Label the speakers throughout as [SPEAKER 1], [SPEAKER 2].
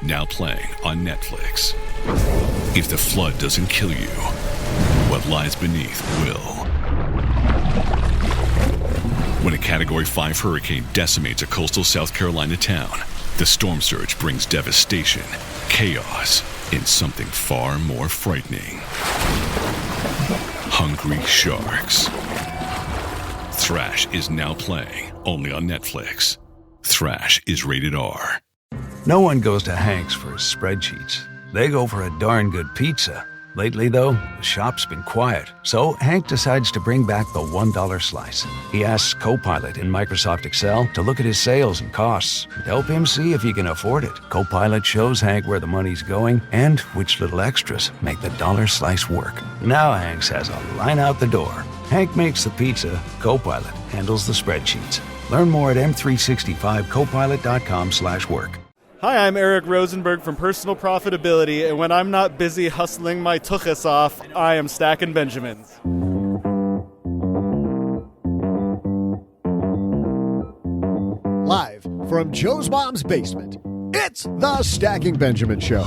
[SPEAKER 1] now playing on Netflix. If the flood doesn't kill you, what lies beneath will. When a Category 5 hurricane decimates a coastal South Carolina town, the storm surge brings devastation, chaos, and something far more frightening. Hungry Sharks. Thrash is now playing only on Netflix. Thrash is rated R.
[SPEAKER 2] No one goes to Hank's for his spreadsheets. They go for a darn good pizza. Lately, though, the shop's been quiet, so Hank decides to bring back the $1 slice. He asks Copilot in Microsoft Excel to look at his sales and costs and help him see if he can afford it. Copilot shows Hank where the money's going and which little extras make the dollar slice work. Now Hank has a line out the door. Hank makes the pizza, Copilot handles the spreadsheets. Learn more at m365copilot.com/work.
[SPEAKER 3] Hi, I'm Eric Rosenberg from Personal Profitability, and when I'm not busy hustling my tuchus off, I am stacking Benjamins.
[SPEAKER 4] Live from Joe's mom's basement, it's the Stacking Benjamin Show.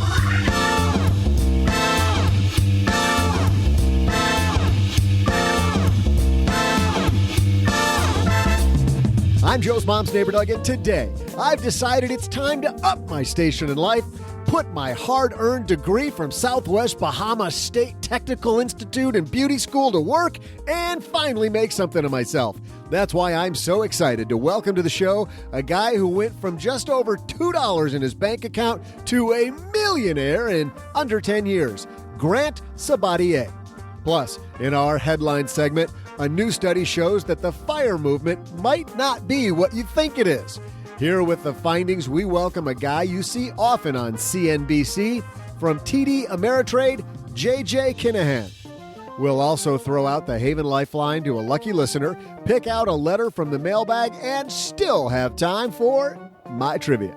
[SPEAKER 4] I'm Joe's mom's neighbor, Doug, and today I've decided it's time to up my station in life, put my hard-earned degree from Southwest Bahamas State Technical Institute and Beauty School to work, and finally make something of myself. That's why I'm so excited to welcome to the show a guy who went from just over $2 in his bank account to a millionaire in under 10 years, Grant Sabatier. Plus, in our headline segment, a new study shows that the FIRE movement might not be what you think it is. Here with the findings, we welcome a guy you see often on CNBC, from TD Ameritrade, JJ Kinahan. We'll also throw out the Haven Lifeline to a lucky listener, pick out a letter from the mailbag, and still have time for my trivia.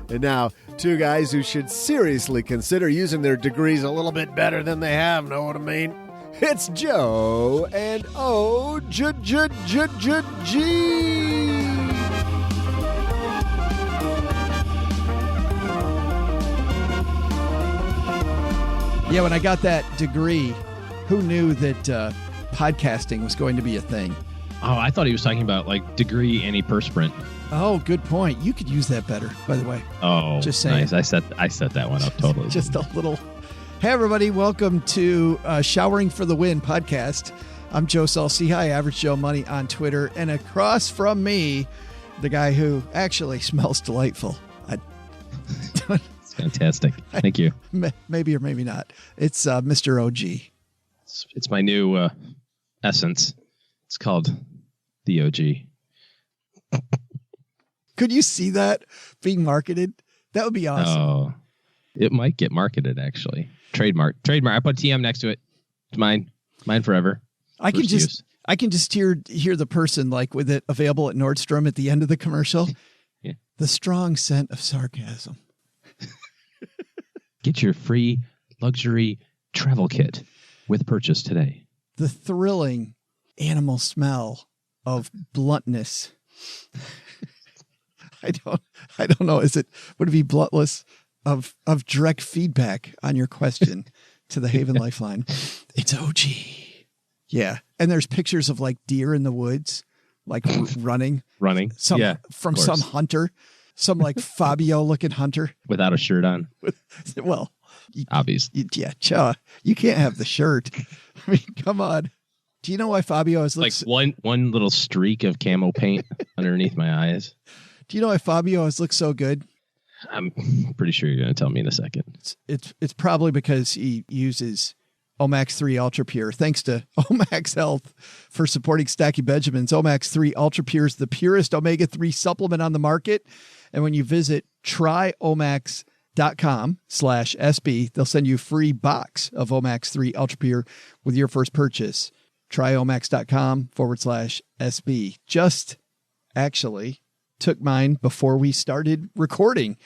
[SPEAKER 4] And now, two guys who should seriously consider using their degrees a little bit better than they have, know what I mean? It's Joe and O-G-G-G-G.
[SPEAKER 5] Yeah, when I got that degree, who knew that podcasting was going to be a thing?
[SPEAKER 6] Oh, I thought he was talking about like degree antiperspirant.
[SPEAKER 5] Oh, good point. You could use that better, by the way.
[SPEAKER 6] Oh,
[SPEAKER 5] just saying.
[SPEAKER 6] Nice. I set that one up totally.
[SPEAKER 5] Just a little. Hey, everybody. Welcome to Showering for the Win podcast. I'm Joe Saul-Sehy, Average Joe Money on Twitter. And across from me, the guy who actually smells delightful.
[SPEAKER 6] It's fantastic. Thank you.
[SPEAKER 5] Maybe or maybe not. It's Mr. OG.
[SPEAKER 6] It's my new essence. It's called the OG.
[SPEAKER 5] Could you see that being marketed? That would be awesome.
[SPEAKER 6] Oh, it might get marketed, actually. Trademark. I put TM next to it. It's mine forever.
[SPEAKER 5] I can just hear the person like with it available at Nordstrom at the end of the commercial.
[SPEAKER 6] Yeah.
[SPEAKER 5] The strong scent of sarcasm.
[SPEAKER 6] Get your free luxury travel kit with purchase today.
[SPEAKER 5] The thrilling animal smell of bluntness. I don't know. Would it be bluntless of direct feedback on your question to the Haven Lifeline? It's OG. Yeah. And there's pictures of like deer in the woods, like running.
[SPEAKER 6] From
[SPEAKER 5] some hunter, some like Fabio looking hunter
[SPEAKER 6] without a shirt on.
[SPEAKER 5] Well,
[SPEAKER 6] obviously.
[SPEAKER 5] You can't have the shirt. I mean, come on. Do you know why Fabio is
[SPEAKER 6] like one little streak of camo paint underneath my eyes?
[SPEAKER 5] Do you know why Fabio has looked so good?
[SPEAKER 6] I'm pretty sure you're going to tell me in a second.
[SPEAKER 5] It's probably because he uses Omax 3 Ultra Pure. Thanks to Omax Health for supporting Stacking Benjamins. Omax 3 Ultra Pure is the purest omega-3 supplement on the market. And when you visit tryomax.com/SB, they'll send you a free box of Omax 3 Ultra Pure with your first purchase. Tryomax.com/SB. Just actually took mine before we started recording.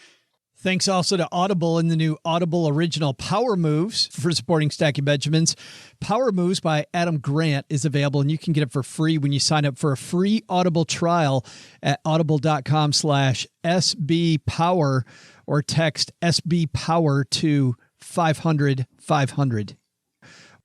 [SPEAKER 5] Thanks also to Audible and the new Audible Original Power Moves for supporting Stacking Benjamins. Power Moves by Adam Grant is available, and you can get it for free when you sign up for a free Audible trial at audible.com/SBPower or text SBPower to 500-500.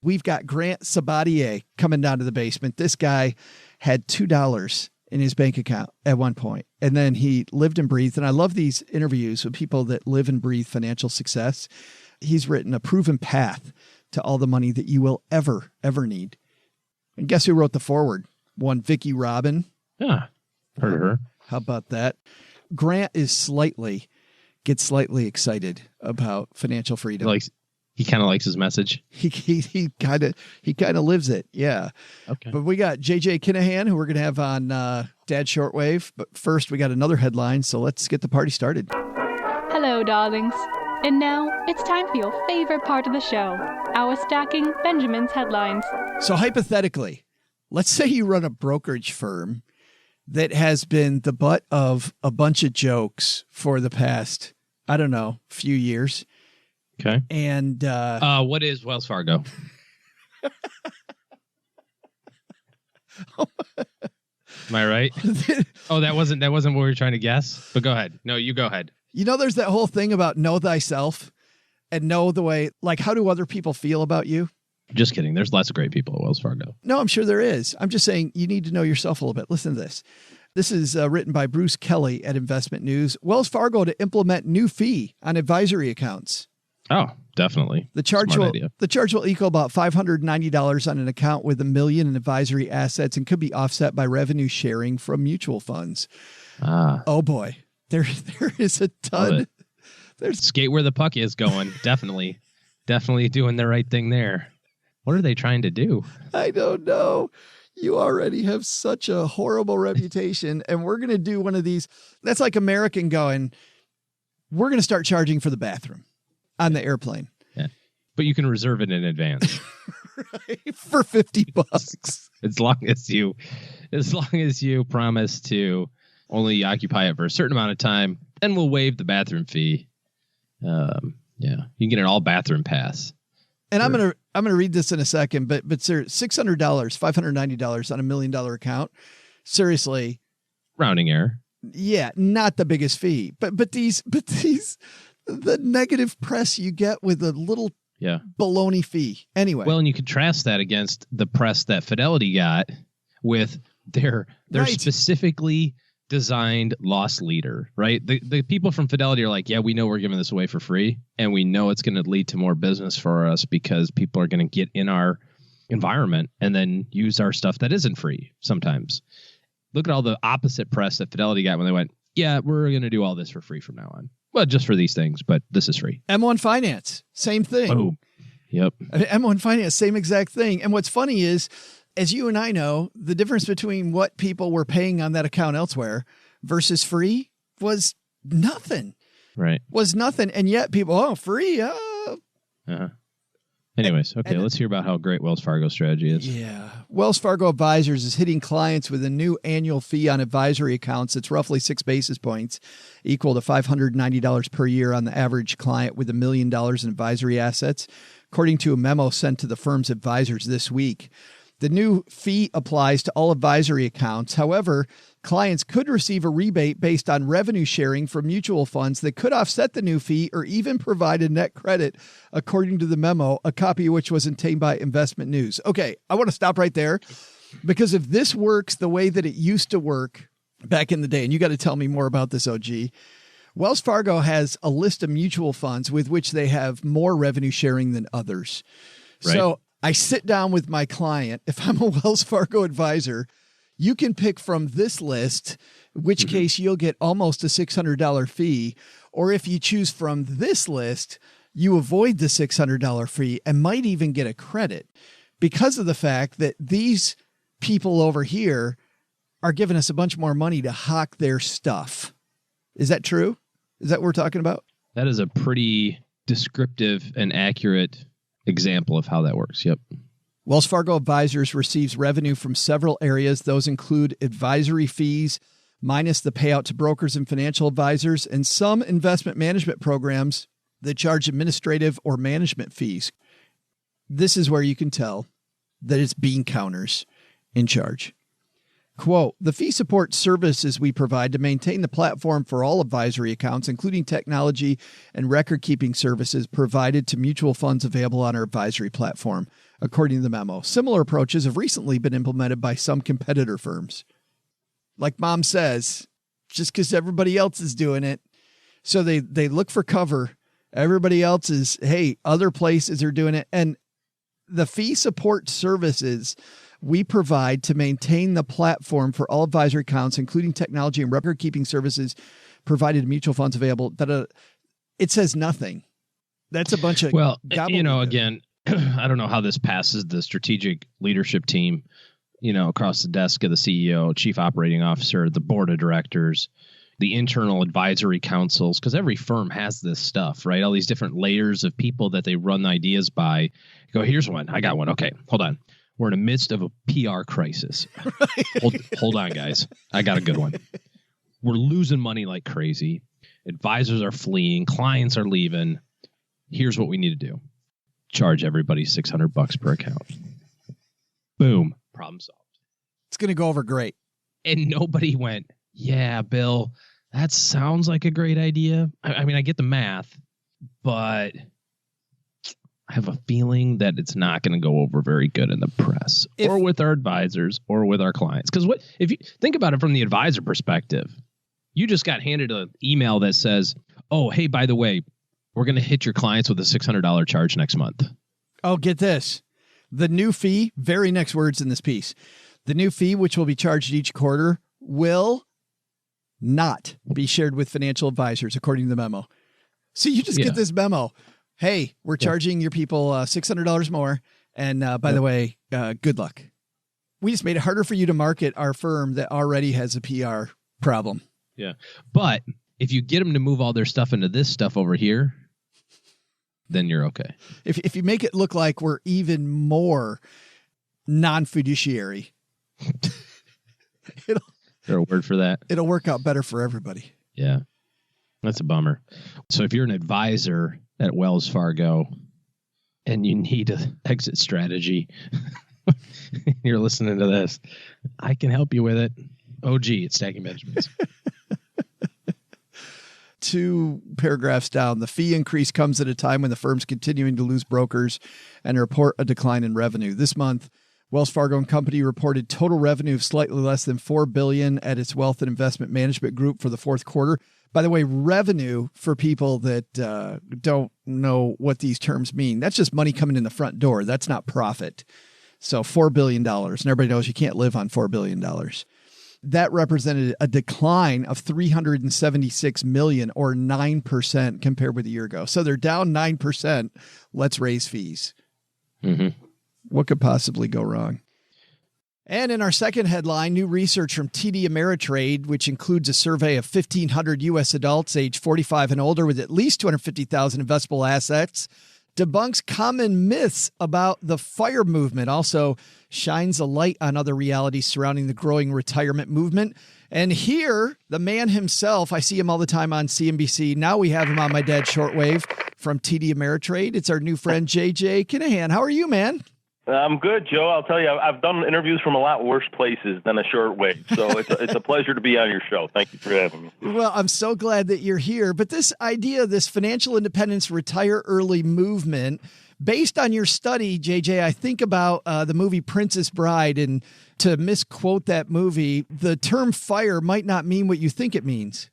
[SPEAKER 5] We've got Grant Sabatier coming down to the basement. This guy had $2 in his bank account at one point, and then he lived and breathed. And I love these interviews with people that live and breathe financial success. He's written a proven path to all the money that you will ever need. And guess who wrote the foreword? One Vicki Robin.
[SPEAKER 6] Yeah, heard of her.
[SPEAKER 5] How about that? Grant gets slightly excited about financial freedom.
[SPEAKER 6] He kind of likes his message.
[SPEAKER 5] He kind of lives it. Yeah.
[SPEAKER 6] Okay.
[SPEAKER 5] But we got JJ Kinahan, who we're going to have on Dad Shortwave. But first, we got another headline. So let's get the party started.
[SPEAKER 7] Hello, darlings. And now it's time for your favorite part of the show, our Stacking Benjamins headlines.
[SPEAKER 5] So hypothetically, let's say you run a brokerage firm that has been the butt of a bunch of jokes for the past, I don't know, few years.
[SPEAKER 6] Okay.
[SPEAKER 5] And
[SPEAKER 6] what is Wells Fargo? Am I right? Oh, that wasn't what we were trying to guess. But go ahead. No, you go ahead.
[SPEAKER 5] You know, there's that whole thing about know thyself and know the way, like, how do other people feel about you?
[SPEAKER 6] Just kidding. There's lots of great people at Wells Fargo.
[SPEAKER 5] No, I'm sure there is. I'm just saying you need to know yourself a little bit. Listen to this. This is written by Bruce Kelly at Investment News. Wells Fargo to implement new fee on advisory accounts.
[SPEAKER 6] Oh, definitely.
[SPEAKER 5] The charge will equal about $590 on an account with $1 million in advisory assets and could be offset by revenue sharing from mutual funds. Oh boy, there is a ton. There's
[SPEAKER 6] skate where the puck is going. Definitely doing the right thing there. What are they trying to do?
[SPEAKER 5] I don't know. You already have such a horrible reputation, and we're going to do one of these. That's like American going, we're going to start charging for the bathroom on the airplane.
[SPEAKER 6] Yeah. But you can reserve it in advance.
[SPEAKER 5] Right? For $50.
[SPEAKER 6] As long as you promise to only occupy it for a certain amount of time, then we'll waive the bathroom fee. Yeah. You can get an all bathroom pass.
[SPEAKER 5] And I'm gonna read this in a second, but sir, $600, $590 on $1 million account. Seriously.
[SPEAKER 6] Rounding error.
[SPEAKER 5] Yeah, not the biggest fee. But these the negative press you get with a little baloney fee. Anyway.
[SPEAKER 6] Well, and you contrast that against the press that Fidelity got with their
[SPEAKER 5] right.
[SPEAKER 6] specifically designed loss leader, right? The people from Fidelity are like, yeah, we know we're giving this away for free, and we know it's going to lead to more business for us because people are going to get in our environment and then use our stuff that isn't free sometimes. Look at all the opposite press that Fidelity got when they went, yeah, we're going to do all this for free from now on. Well, just for these things, but this is free.
[SPEAKER 5] M1 Finance, same thing.
[SPEAKER 6] Oh, yep.
[SPEAKER 5] M1 Finance, same exact thing. And what's funny is, as you and I know, the difference between what people were paying on that account elsewhere versus free was nothing.
[SPEAKER 6] Right.
[SPEAKER 5] Was nothing. And yet people, free. Uh-huh.
[SPEAKER 6] Anyways, okay, let's hear about how great Wells Fargo strategy is.
[SPEAKER 5] Yeah. Wells Fargo Advisors is hitting clients with a new annual fee on advisory accounts. It's roughly 6 basis points, equal to $590 per year on the average client with $1 million in advisory assets, according to a memo sent to the firm's advisors this week. The new fee applies to all advisory accounts. However, clients could receive a rebate based on revenue sharing from mutual funds that could offset the new fee or even provide a net credit, according to the memo, a copy of which was obtained by Investment News. Okay, I want to stop right there, because if this works the way that it used to work back in the day, and you got to tell me more about this, OG, Wells Fargo has a list of mutual funds with which they have more revenue sharing than others. Right. So I sit down with my client. If I'm a Wells Fargo advisor, you can pick from this list, which case you'll get almost a $600 fee. Or if you choose from this list, you avoid the $600 fee and might even get a credit because of the fact that these people over here are giving us a bunch more money to hawk their stuff. Is that true? Is that what we're talking about?
[SPEAKER 6] That is a pretty descriptive and accurate example of how that works. Yep.
[SPEAKER 5] Wells Fargo Advisors receives revenue from several areas. Those include advisory fees, minus the payout to brokers and financial advisors, and some investment management programs that charge administrative or management fees. This is where you can tell that it's bean counters in charge. Quote, the fee support services we provide to maintain the platform for all advisory accounts, including technology and record-keeping services provided to mutual funds available on our advisory platform, according to the memo. Similar approaches have recently been implemented by some competitor firms. Like Mom says, just because everybody else is doing it. So they look for cover. Everybody else is, hey, other places are doing it. And the fee support services we provide to maintain the platform for all advisory accounts, including technology and record-keeping services provided to mutual funds available. It says nothing. That's a bunch of gobbledygook.
[SPEAKER 6] Again, I don't know how this passes the strategic leadership team, across the desk of the CEO, chief operating officer, the board of directors, the internal advisory councils, because every firm has this stuff, right? All these different layers of people that they run ideas by. Go, here's one. I got one. Okay, hold on. We're in the midst of a PR crisis. Hold on, guys. I got a good one. We're losing money like crazy. Advisors are fleeing. Clients are leaving. Here's what we need to do. Charge everybody $600 per account. Boom. Problem solved.
[SPEAKER 5] It's going to go over great.
[SPEAKER 6] And nobody went, yeah, Bill, that sounds like a great idea. I mean, I get the math, but I have a feeling that it's not going to go over very good in the press or with our advisors or with our clients. Because if you think about it from the advisor perspective, you just got handed an email that says, oh, hey, by the way, we're going to hit your clients with a $600 charge next month.
[SPEAKER 5] Oh, get this. The new fee, very next words in this piece. The new fee, which will be charged each quarter, will not be shared with financial advisors, according to the memo. So you just get this memo. Hey, we're charging your people $600 more. And by the way, good luck. We just made it harder for you to market our firm that already has a PR problem.
[SPEAKER 6] Yeah. But if you get them to move all their stuff into this stuff over here, then you're okay.
[SPEAKER 5] If you make it look like we're even more non-fiduciary,
[SPEAKER 6] is there a word for that?
[SPEAKER 5] It'll work out better for everybody.
[SPEAKER 6] Yeah. That's a bummer. So if you're an advisor at Wells Fargo and you need an exit strategy, you're listening to this, I can help you with it. OG at Stacking Benjamins.
[SPEAKER 5] 2 paragraphs down, the fee increase comes at a time when the firm's continuing to lose brokers and report a decline in revenue. This month, Wells Fargo and Company reported total revenue of slightly less than $4 billion at its wealth and investment management group for the fourth quarter. By the way, revenue, for people that don't know what these terms mean, that's just money coming in the front door. That's not profit. So $4 billion. And everybody knows you can't live on $4 billion. That represented a decline of $376 million or 9% compared with a year ago. So they're down 9%. Let's raise fees.
[SPEAKER 6] Mm-hmm.
[SPEAKER 5] What could possibly go wrong? And in our second headline, new research from TD Ameritrade, which includes a survey of 1,500 U.S. adults age 45 and older with at least 250,000 investable assets, debunks common myths about the FIRE movement, also shines a light on other realities surrounding the growing retirement movement. And here, the man himself, I see him all the time on CNBC. Now we have him on my dad's shortwave from TD Ameritrade. It's our new friend, JJ Kinahan. How are you, man?
[SPEAKER 8] I'm good, Joe. I'll tell you, I've done interviews from a lot worse places than a shortwave. So it's a pleasure to be on your show. Thank you for having me.
[SPEAKER 5] Well, I'm so glad that you're here. But this idea, this financial independence, retire early movement, based on your study, JJ, I think about the movie Princess Bride. And to misquote that movie, the term FIRE might not mean what you think it means.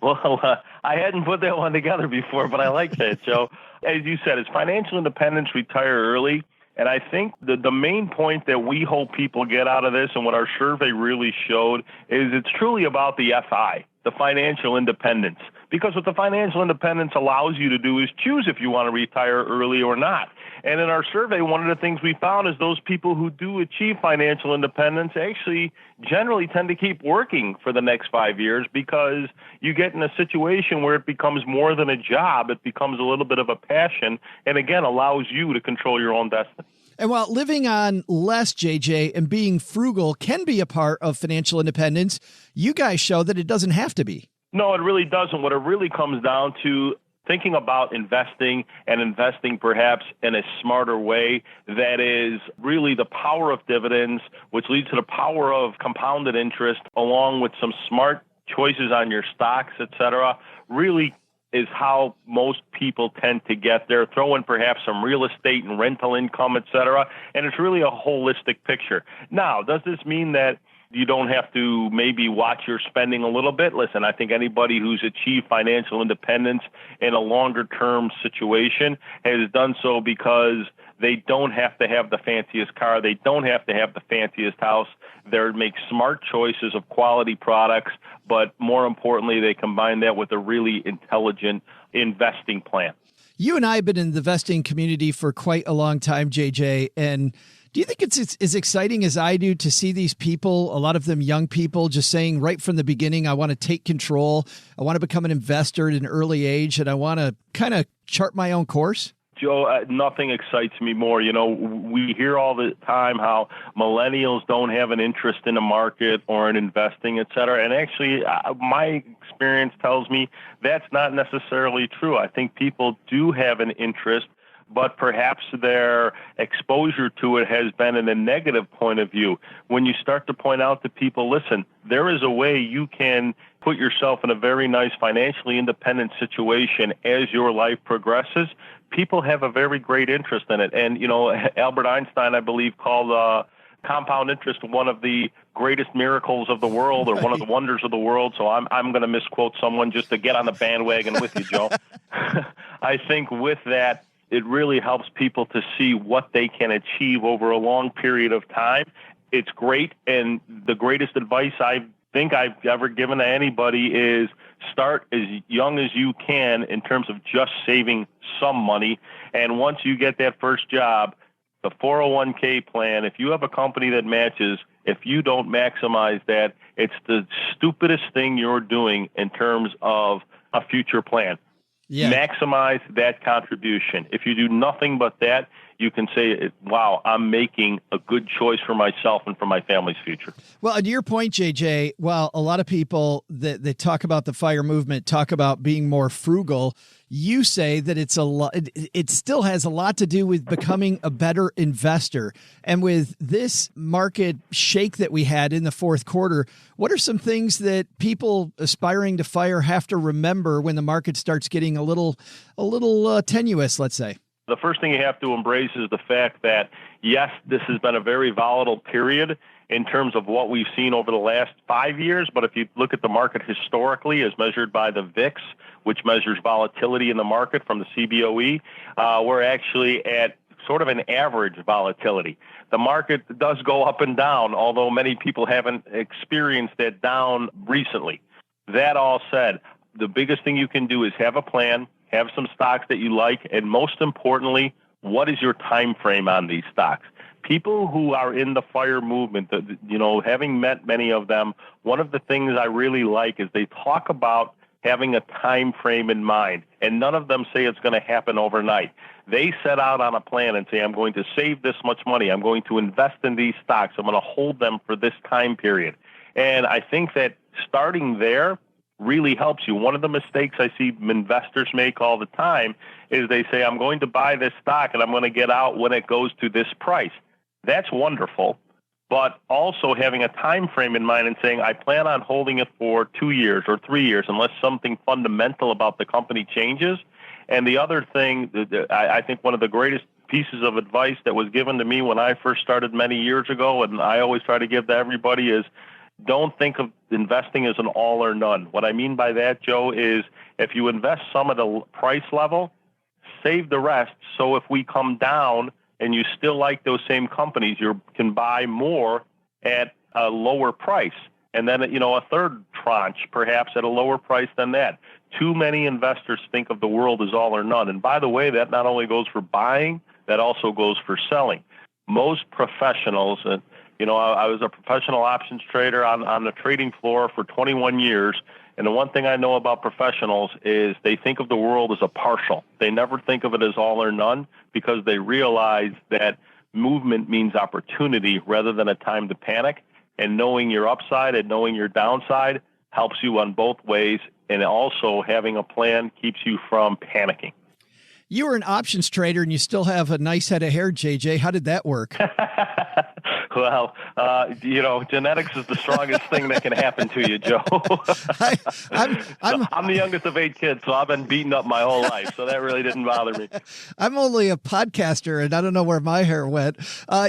[SPEAKER 8] Well, I hadn't put that one together before, but I like that, Joe. As you said, it's financial independence, retire early. And I think the main point that we hope people get out of this and what our survey really showed is it's truly about the FI, the financial independence. Because what the financial independence allows you to do is choose if you want to retire early or not. And in our survey, one of the things we found is those people who do achieve financial independence actually generally tend to keep working for the next 5 years because you get in a situation where it becomes more than a job. It becomes a little bit of a passion and, again, allows you to control your own destiny.
[SPEAKER 5] And while living on less, JJ, and being frugal can be a part of financial independence, you guys show that it doesn't have to be.
[SPEAKER 8] No, it really doesn't. What it really comes down to, thinking about investing and investing perhaps in a smarter way that is really the power of dividends, which leads to the power of compounded interest, along with some smart choices on your stocks, et cetera, really is how most people tend to get there. Throw in perhaps some real estate and rental income, et cetera, and it's really a holistic picture. Now, does this mean that you don't have to maybe watch your spending a little bit? Listen, I think anybody who's achieved financial independence in a longer-term situation has done so because they don't have to have the fanciest car. They don't have to have the fanciest house. They make smart choices of quality products, but more importantly, they combine that with a really intelligent investing plan.
[SPEAKER 5] You and I have been in the vesting community for quite a long time, JJ, and do you think it's as exciting as I do to see these people, a lot of them young people, just saying right from the beginning, I want to take control, I want to become an investor at an early age, and I want to kind of chart my own course?
[SPEAKER 8] Joe, nothing excites me more. You know, we hear all the time how millennials don't have an interest in the market or in investing, et cetera. And actually, my experience tells me that's not necessarily true. I think people do have an interest, but perhaps their exposure to it has been in a negative point of view. When you start to point out to people, listen, there is a way you can put yourself in a very nice financially independent situation as your life progresses, people have a very great interest in it. And, you know, Albert Einstein, I believe, called compound interest one of the greatest miracles of the world, or one of the wonders of the world. So I'm going to misquote someone just to get on the bandwagon with you, Joe. I think with that, it really helps people to see what they can achieve over a long period of time. It's great, and the greatest advice I think I've ever given to anybody is start as young as you can in terms of just saving some money. And once you get that first job, the 401k plan, if you have a company that matches, if you don't maximize that, it's the stupidest thing you're doing in terms of a future plan. Yeah. Maximize that contribution. If you do nothing but that, you can say, wow, I'm making a good choice for myself and for my family's future.
[SPEAKER 5] Well, to your point, JJ, while a lot of people that they talk about the FIRE movement, talk about being more frugal, you say that it's a lot. It still has a lot to do with becoming a better investor. And with this market shake that we had in the fourth quarter, what are some things that people aspiring to FIRE have to remember when the market starts getting a little tenuous, let's say?
[SPEAKER 8] The first thing you have to embrace is the fact that, yes, this has been a very volatile period in terms of what we've seen over the last 5 years. But if you look at the market historically as measured by the VIX, which measures volatility in the market from the CBOE, we're actually at sort of an average volatility. The market does go up and down, although many people haven't experienced that down recently. That all said, the biggest thing you can do is have a plan, have some stocks that you like, and most importantly, what is your time frame on these stocks? People who are in the FIRE movement, you know, having met many of them, one of the things I really like is they talk about having a time frame in mind, and none of them say it's going to happen overnight. They set out on a plan and say, I'm going to save this much money. I'm going to invest in these stocks. I'm going to hold them for this time period. And I think that starting there really helps you. One of the mistakes I see investors make all the time is they say, I'm going to buy this stock and I'm going to get out when it goes to this price. That's wonderful, but also having a time frame in mind and saying, I plan on holding it for 2 years or 3 years unless something fundamental about the company changes. And the other thing, I think one of the greatest pieces of advice that was given to me when I first started many years ago, and I always try to give to everybody, is don't think of investing as an all or none. What I mean by that, Joe, is if you invest some at a price level, save the rest. So if we come down and you still like those same companies, you can buy more at a lower price. And then, you know, a third tranche, perhaps at a lower price than that. Too many investors think of the world as all or none. And by the way, that not only goes for buying, that also goes for selling. Most professionals, you know, I was a professional options trader on the trading floor for 21 years. And the one thing I know about professionals is they think of the world as a partial. They never think of it as all or none because they realize that movement means opportunity rather than a time to panic. And knowing your upside and knowing your downside helps you on both ways. And also having a plan keeps you from panicking.
[SPEAKER 5] You were an options trader and you still have a nice head of hair, JJ. How did that work?
[SPEAKER 8] Well, genetics is the strongest thing that can happen to you, Joe. I'm the youngest of 8 kids, so I've been beaten up my whole life, so that really didn't bother me.
[SPEAKER 5] I'm only a podcaster, and I don't know where my hair went.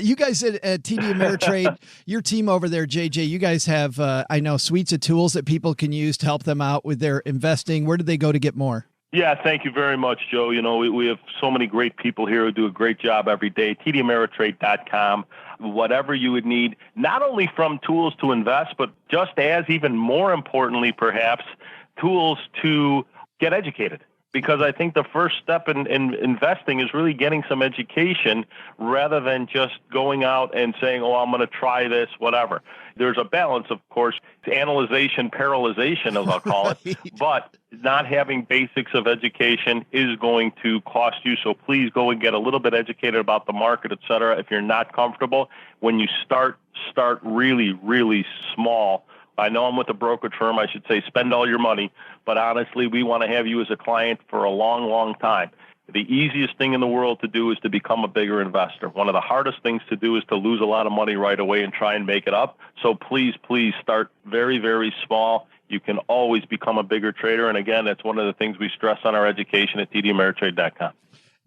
[SPEAKER 5] You guys at TD Ameritrade, your team over there, JJ, you guys have, I know, suites of tools that people can use to help them out with their investing. Where do they go to get more?
[SPEAKER 8] Yeah, thank you very much, Joe. We have so many great people here who do a great job every day. TDAmeritrade.com. Whatever you would need, not only from tools to invest, but just as even more importantly, perhaps, tools to get educated. Because I think the first step in investing is really getting some education rather than just going out and saying, oh, I'm going to try this, whatever. There's a balance, of course, analyzation, parallelization, as I'll call it. But not having basics of education is going to cost you. So please go and get a little bit educated about the market, et cetera. If you're not comfortable, when you start really, really small. I know I'm with a brokerage firm. I should say spend all your money. But honestly, we want to have you as a client for a long, long time. The easiest thing in the world to do is to become a bigger investor. One of the hardest things to do is to lose a lot of money right away and try and make it up. So please start very, very small. You can always become a bigger trader. And again, that's one of the things we stress on our education at TDAmeritrade.com.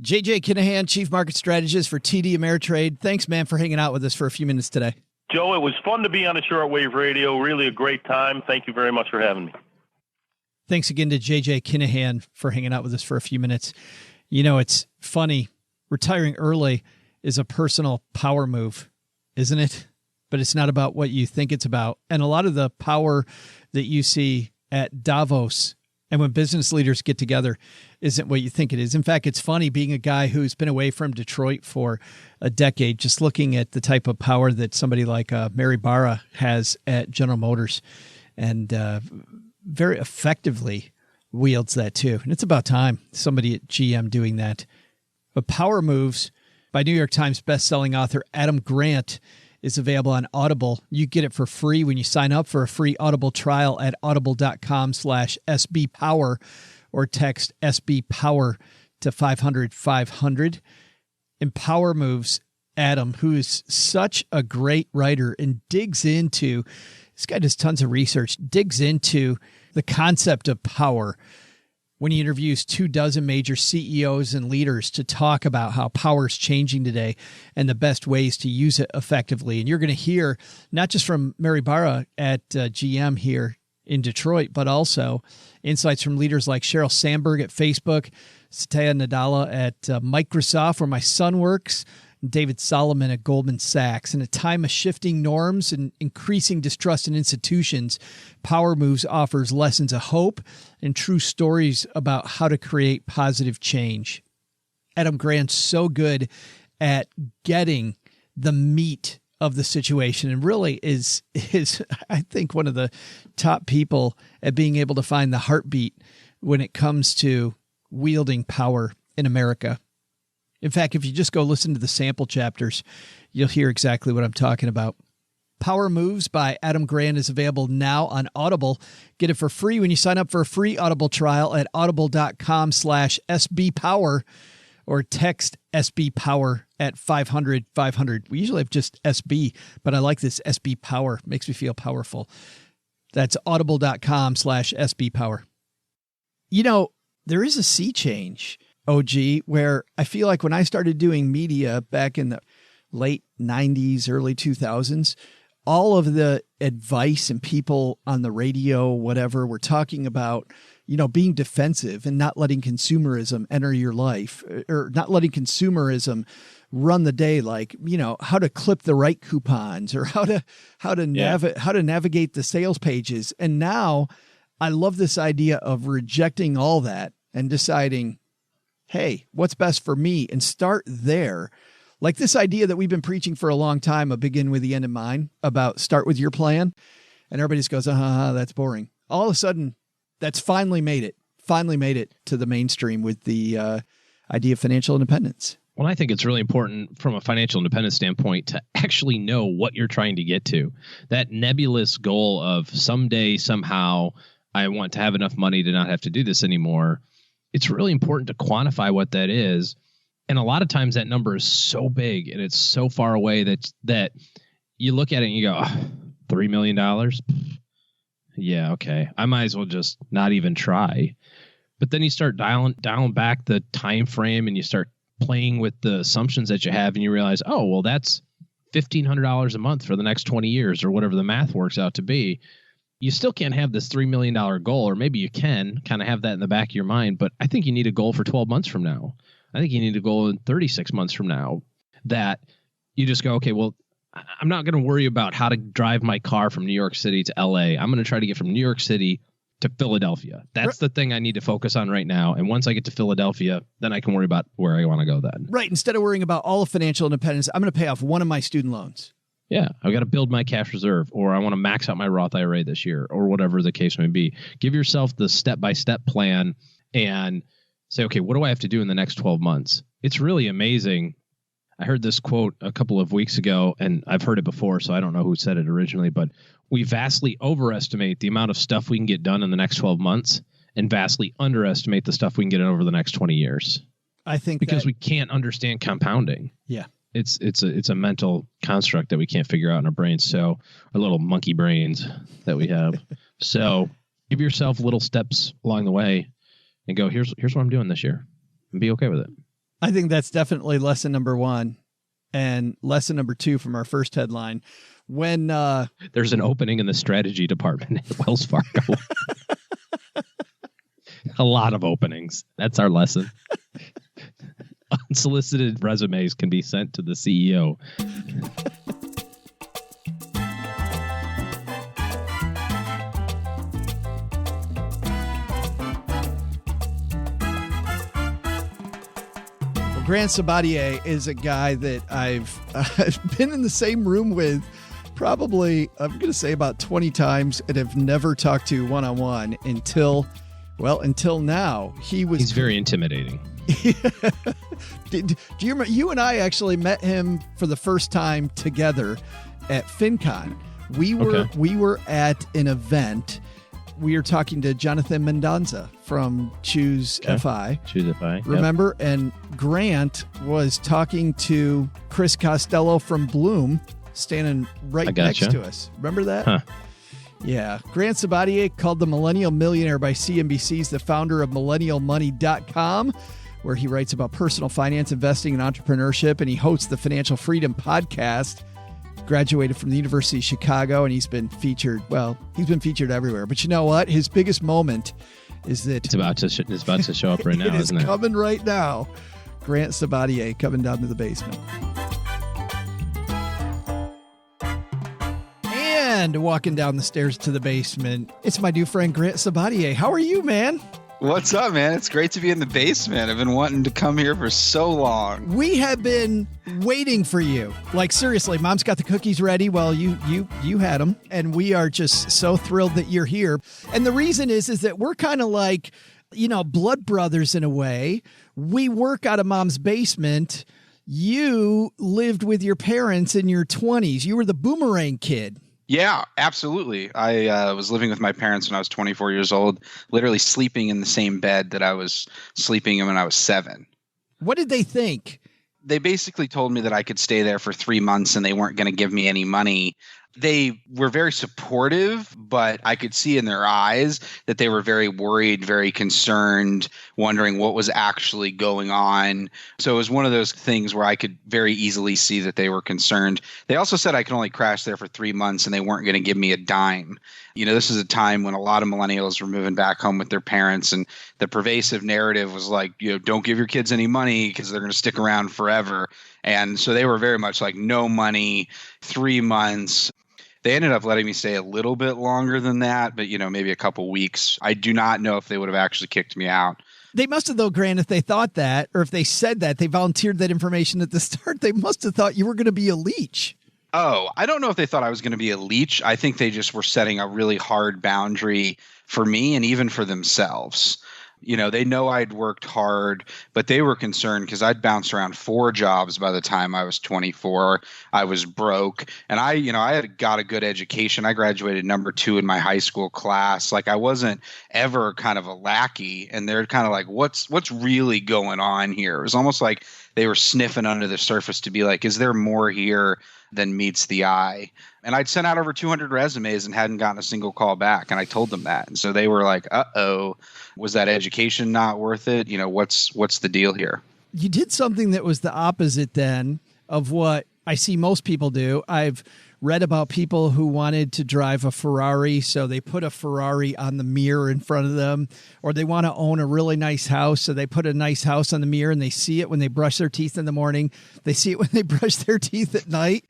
[SPEAKER 5] JJ Kinahan, Chief Market Strategist for TD Ameritrade. Thanks, man, for hanging out with us for a few minutes today.
[SPEAKER 8] Joe, it was fun to be on the Shortwave Radio. Really a great time. Thank you very much for having me.
[SPEAKER 5] Thanks again to JJ Kinahan for hanging out with us for a few minutes. You know, it's funny. Retiring early is a personal power move, isn't it? But it's not about what you think it's about. And a lot of the power that you see at Davos and when business leaders get together isn't what you think it is. In fact, it's funny being a guy who's been away from Detroit for a decade, just looking at the type of power that somebody like Mary Barra has at General Motors and very effectively wields that too. And it's about time somebody at GM doing that. But Power Moves by New York Times bestselling author Adam Grant is available on Audible. You get it for free when you sign up for a free Audible trial at audible.com/SBPower or text SBPower to 500-500. In Power Moves, Adam, who is such a great writer and digs into, this guy does tons of research, digs into the concept of power when he interviews 24 major CEOs and leaders to talk about how power is changing today and the best ways to use it effectively. And you're going to hear not just from Mary Barra at GM here in Detroit, but also insights from leaders like Sheryl Sandberg at Facebook, Satya Nadella at Microsoft, where my son works, David Solomon at Goldman Sachs. In a time of shifting norms and increasing distrust in institutions, Power Moves offers lessons of hope and true stories about how to create positive change. Adam Grant's so good at getting the meat of the situation and really is I think one of the top people at being able to find the heartbeat when it comes to wielding power in America. In fact, if you just go listen to the sample chapters, you'll hear exactly what I'm talking about. Power Moves by Adam Grant is available now on Audible. Get it for free when you sign up for a free Audible trial at audible.com/SBPower or text SBPower at 500-500. We usually have just SB, but I like this SB Power. Makes me feel powerful. That's audible.com/SBPower. You know, there is a sea change, OG, where I feel like when I started doing media back in the late 90s, early 2000s, all of the advice and people on the radio, whatever, were talking about, you know, being defensive and not letting consumerism enter your life, or not letting consumerism run the day, like, you know, how to clip the right coupons or how to navigate the sales pages. And now I love this idea of rejecting all that and deciding, hey, what's best for me, and start there. Like this idea that we've been preaching for a long time, a begin with the end in mind, about start with your plan. And everybody just goes, that's boring. All of a sudden, that's finally made it to the mainstream with the idea of financial independence.
[SPEAKER 6] Well, I think it's really important from a financial independence standpoint to actually know what you're trying to get to. That nebulous goal of someday, somehow, I want to have enough money to not have to do this anymore. It's really important to quantify what that is. And a lot of times that number is so big and it's so far away that you look at it and you go, $3 million? Yeah, okay. I might as well just not even try. But then you start dialing back the time frame and you start playing with the assumptions that you have and you realize, oh, well, that's $1,500 a month for the next 20 years or whatever the math works out to be. You still can't have this $3 million goal, or maybe you can kind of have that in the back of your mind. But I think you need a goal for 12 months from now. I think you need a goal in 36 months from now that you just go, okay, well, I'm not going to worry about how to drive my car from New York City to LA. I'm going to try to get from New York City to Philadelphia. That's the thing I need to focus on right now. And once I get to Philadelphia, then I can worry about where I want to go then.
[SPEAKER 5] Right. Instead of worrying about all of financial independence, I'm going to pay off one of my student loans.
[SPEAKER 6] Yeah. I've got to build my cash reserve, or I want to max out my Roth IRA this year, or whatever the case may be. Give yourself the step-by-step plan and say, okay, what do I have to do in the next 12 months? It's really amazing. I heard this quote a couple of weeks ago, and I've heard it before, so I don't know who said it originally, but we vastly overestimate the amount of stuff we can get done in the next 12 months and vastly underestimate the stuff we can get done over the next 20 years.
[SPEAKER 5] I think
[SPEAKER 6] because we can't understand compounding.
[SPEAKER 5] Yeah.
[SPEAKER 6] It's a mental construct that we can't figure out in our brains. So our little monkey brains that we have. So give yourself little steps along the way and go, here's what I'm doing this year, and be okay with it.
[SPEAKER 5] I think that's definitely lesson number 1. And lesson number 2 from our first headline. When
[SPEAKER 6] there's an opening in the strategy department at Wells Fargo. A lot of openings. That's our lesson. Unsolicited resumes can be sent to the CEO.
[SPEAKER 5] Grant Sabatier is a guy that I've been in the same room with probably, I'm going to say about 20 times, and have never talked to one-on-one until now. He's
[SPEAKER 6] very intimidating.
[SPEAKER 5] Do you remember, you and I actually met him for the first time together at FinCon. We were at an event. We were talking to Jonathan Mendonza from Choose FI.
[SPEAKER 6] Choose FI.
[SPEAKER 5] Remember? Yep. And Grant was talking to Chris Costello from Bloom, standing right next to us. Remember that?
[SPEAKER 6] Huh.
[SPEAKER 5] Yeah. Grant Sabatier, called the Millennial Millionaire by CNBC, is the founder of MillennialMoney.com, where he writes about personal finance, investing, and entrepreneurship, and he hosts the Financial Freedom Podcast. Graduated from the University of Chicago, and he's been featured everywhere. But you know what? His biggest moment is that
[SPEAKER 6] it's about to show up right now, isn't it?
[SPEAKER 5] It's coming right now. Grant Sabatier coming down to the basement. And walking down the stairs to the basement, it's my new friend Grant Sabatier. How are you, man?
[SPEAKER 9] What's up, man? It's great to be in the basement. I've been wanting to come here for so long.
[SPEAKER 5] We have been waiting for you. Like, seriously, Mom's got the cookies ready. Well, you had them, and we are just so thrilled that you're here. And the reason is that we're kind of like, blood brothers in a way. We work out of Mom's basement. You lived with your parents in your 20s. You were the boomerang kid.
[SPEAKER 9] Yeah, absolutely. I was living with my parents when I was 24 years old, literally sleeping in the same bed that I was sleeping in when I was 7.
[SPEAKER 5] What did they think?
[SPEAKER 9] They basically told me that I could stay there for 3 months and they weren't going to give me any money. They were very supportive, but I could see in their eyes that they were very worried, very concerned, wondering what was actually going on. So it was one of those things where I could very easily see that they were concerned. They also said I could only crash there for 3 months and they weren't going to give me a dime. This is a time when a lot of millennials were moving back home with their parents, and the pervasive narrative was like, don't give your kids any money because they're going to stick around forever. And so they were very much like, no money, 3 months. They ended up letting me stay a little bit longer than that, but, maybe a couple weeks. I do not know if they would have actually kicked me out.
[SPEAKER 5] They must have, though, Grant, if they thought that, or if they said that, they volunteered that information at the start, they must have thought you were going to be a leech.
[SPEAKER 9] Oh, I don't know if they thought I was going to be a leech. I think they just were setting a really hard boundary for me and even for themselves. They know I'd worked hard, but they were concerned because I'd bounced around 4 jobs by the time I was 24. I was broke, and I had got a good education. I graduated number 2 in my high school class. Like, I wasn't ever kind of a lackey, and they're kind of like, what's really going on here? It was almost like they were sniffing under the surface to be like, is there more here than meets the eye? And I'd sent out over 200 resumes and hadn't gotten a single call back. And I told them that. And so they were like, uh-oh, was that education not worth it? What's the deal here?
[SPEAKER 5] You did something that was the opposite then of what I see most people do. I've read about people who wanted to drive a Ferrari, so they put a Ferrari on the mirror in front of them, or they want to own a really nice house, so they put a nice house on the mirror, and they see it when they brush their teeth in the morning. They see it when they brush their teeth at night.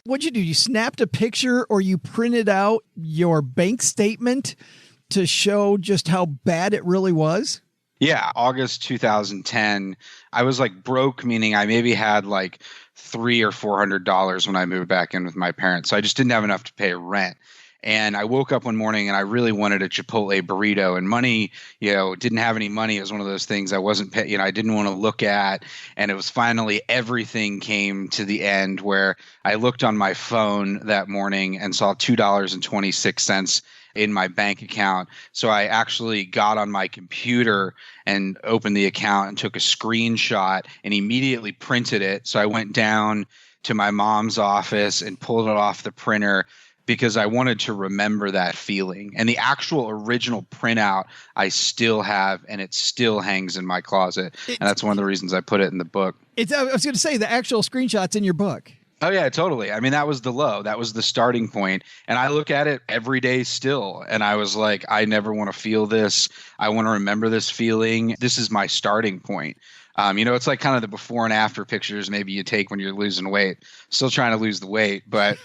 [SPEAKER 5] What'd you do? You snapped a picture, or you printed out your bank statement to show just how bad it really was?
[SPEAKER 9] Yeah, August 2010, I was like broke, meaning I maybe had like $300 or $400 when I moved back in with my parents. So I just didn't have enough to pay rent. And I woke up one morning and I really wanted a Chipotle burrito, and money, didn't have any money. It was one of those things I wasn't, I didn't want to look at. And it was finally, everything came to the end where I looked on my phone that morning and saw $2.26 in my bank account. So I actually got on my computer and opened the account and took a screenshot and immediately printed it. So I went down to my mom's office and pulled it off the printer because I wanted to remember that feeling. And the actual original printout I still have, and it still hangs in my closet. And that's one of the reasons I put it in the book.
[SPEAKER 5] I was going to say, the actual screenshot's in your book.
[SPEAKER 9] Oh, yeah, totally. I mean, that was the low. That was the starting point. And I look at it every day still. And I was like, I never want to feel this. I want to remember this feeling. This is my starting point. It's like kind of the before and after pictures maybe you take when you're losing weight. Still trying to lose the weight, but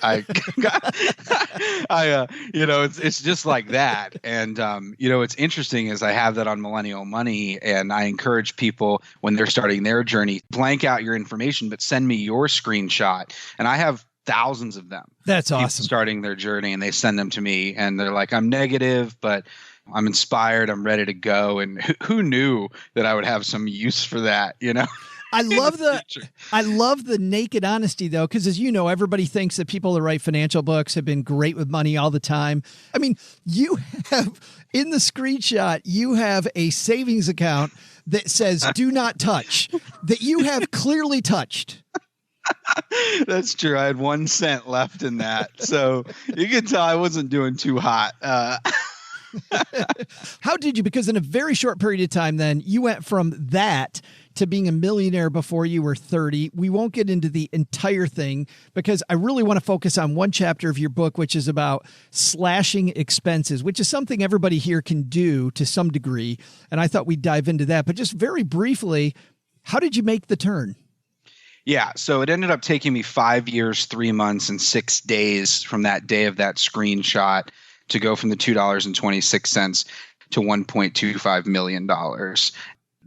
[SPEAKER 9] it's just like that. And, what's interesting is I have that on Millennial Money, and I encourage people when they're starting their journey, blank out your information, but send me your screenshot. And I have thousands of them.
[SPEAKER 5] That's awesome.
[SPEAKER 9] People starting their journey, and they send them to me, and they're like, I'm negative, but I'm inspired. I'm ready to go. And who knew that I would have some use for that,
[SPEAKER 5] I love the naked honesty, though, because as you know, everybody thinks that people that write financial books have been great with money all the time. I mean, you have in the screenshot, you have a savings account that says do not touch that you have clearly touched.
[SPEAKER 9] That's true. I had 1 cent left in that. So you can tell I wasn't doing too hot.
[SPEAKER 5] How did you? Because in a very short period of time, then you went from that to being a millionaire before you were 30. We won't get into the entire thing because I really want to focus on one chapter of your book, which is about slashing expenses, which is something everybody here can do to some degree. And I thought we'd dive into that. But just very briefly, how did you make the turn?
[SPEAKER 9] Yeah, so it ended up taking me 5 years, 3 months, and 6 days from that day of that screenshot to go from the $2.26 to $1.25 million.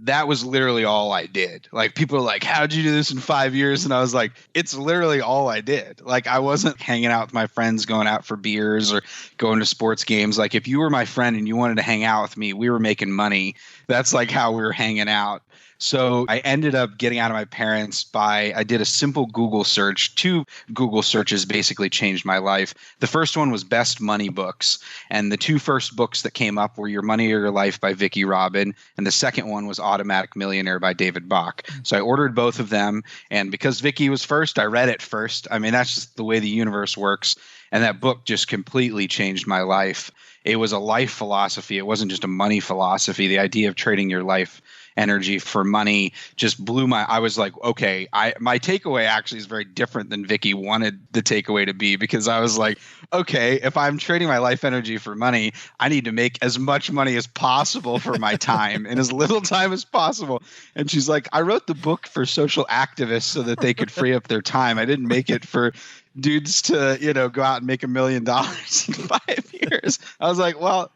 [SPEAKER 9] That was literally all I did. Like, people are like, how'd you do this in 5 years? And I was like, it's literally all I did. Like, I wasn't hanging out with my friends, going out for beers or going to sports games. Like, if you were my friend and you wanted to hang out with me, we were making money. That's like how we were hanging out. So I ended up getting out of my parents I did a simple Google search. 2 Google searches basically changed my life. The first one was best money books. And the 2 first books that came up were Your Money or Your Life by Vicki Robin. And the second one was Automatic Millionaire by David Bach. So I ordered both of them. And because Vicki was first, I read it first. I mean, that's just the way the universe works. And that book just completely changed my life. It was a life philosophy. It wasn't just a money philosophy. The idea of trading your life energy for money just I was like, okay, my takeaway actually is very different than Vicki wanted the takeaway to be, because I was like, okay, if I'm trading my life energy for money, I need to make as much money as possible for my time in as little time as possible. And she's like, I wrote the book for social activists so that they could free up their time. I didn't make it for dudes to, go out and make $1 million in 5 years. I was like, well,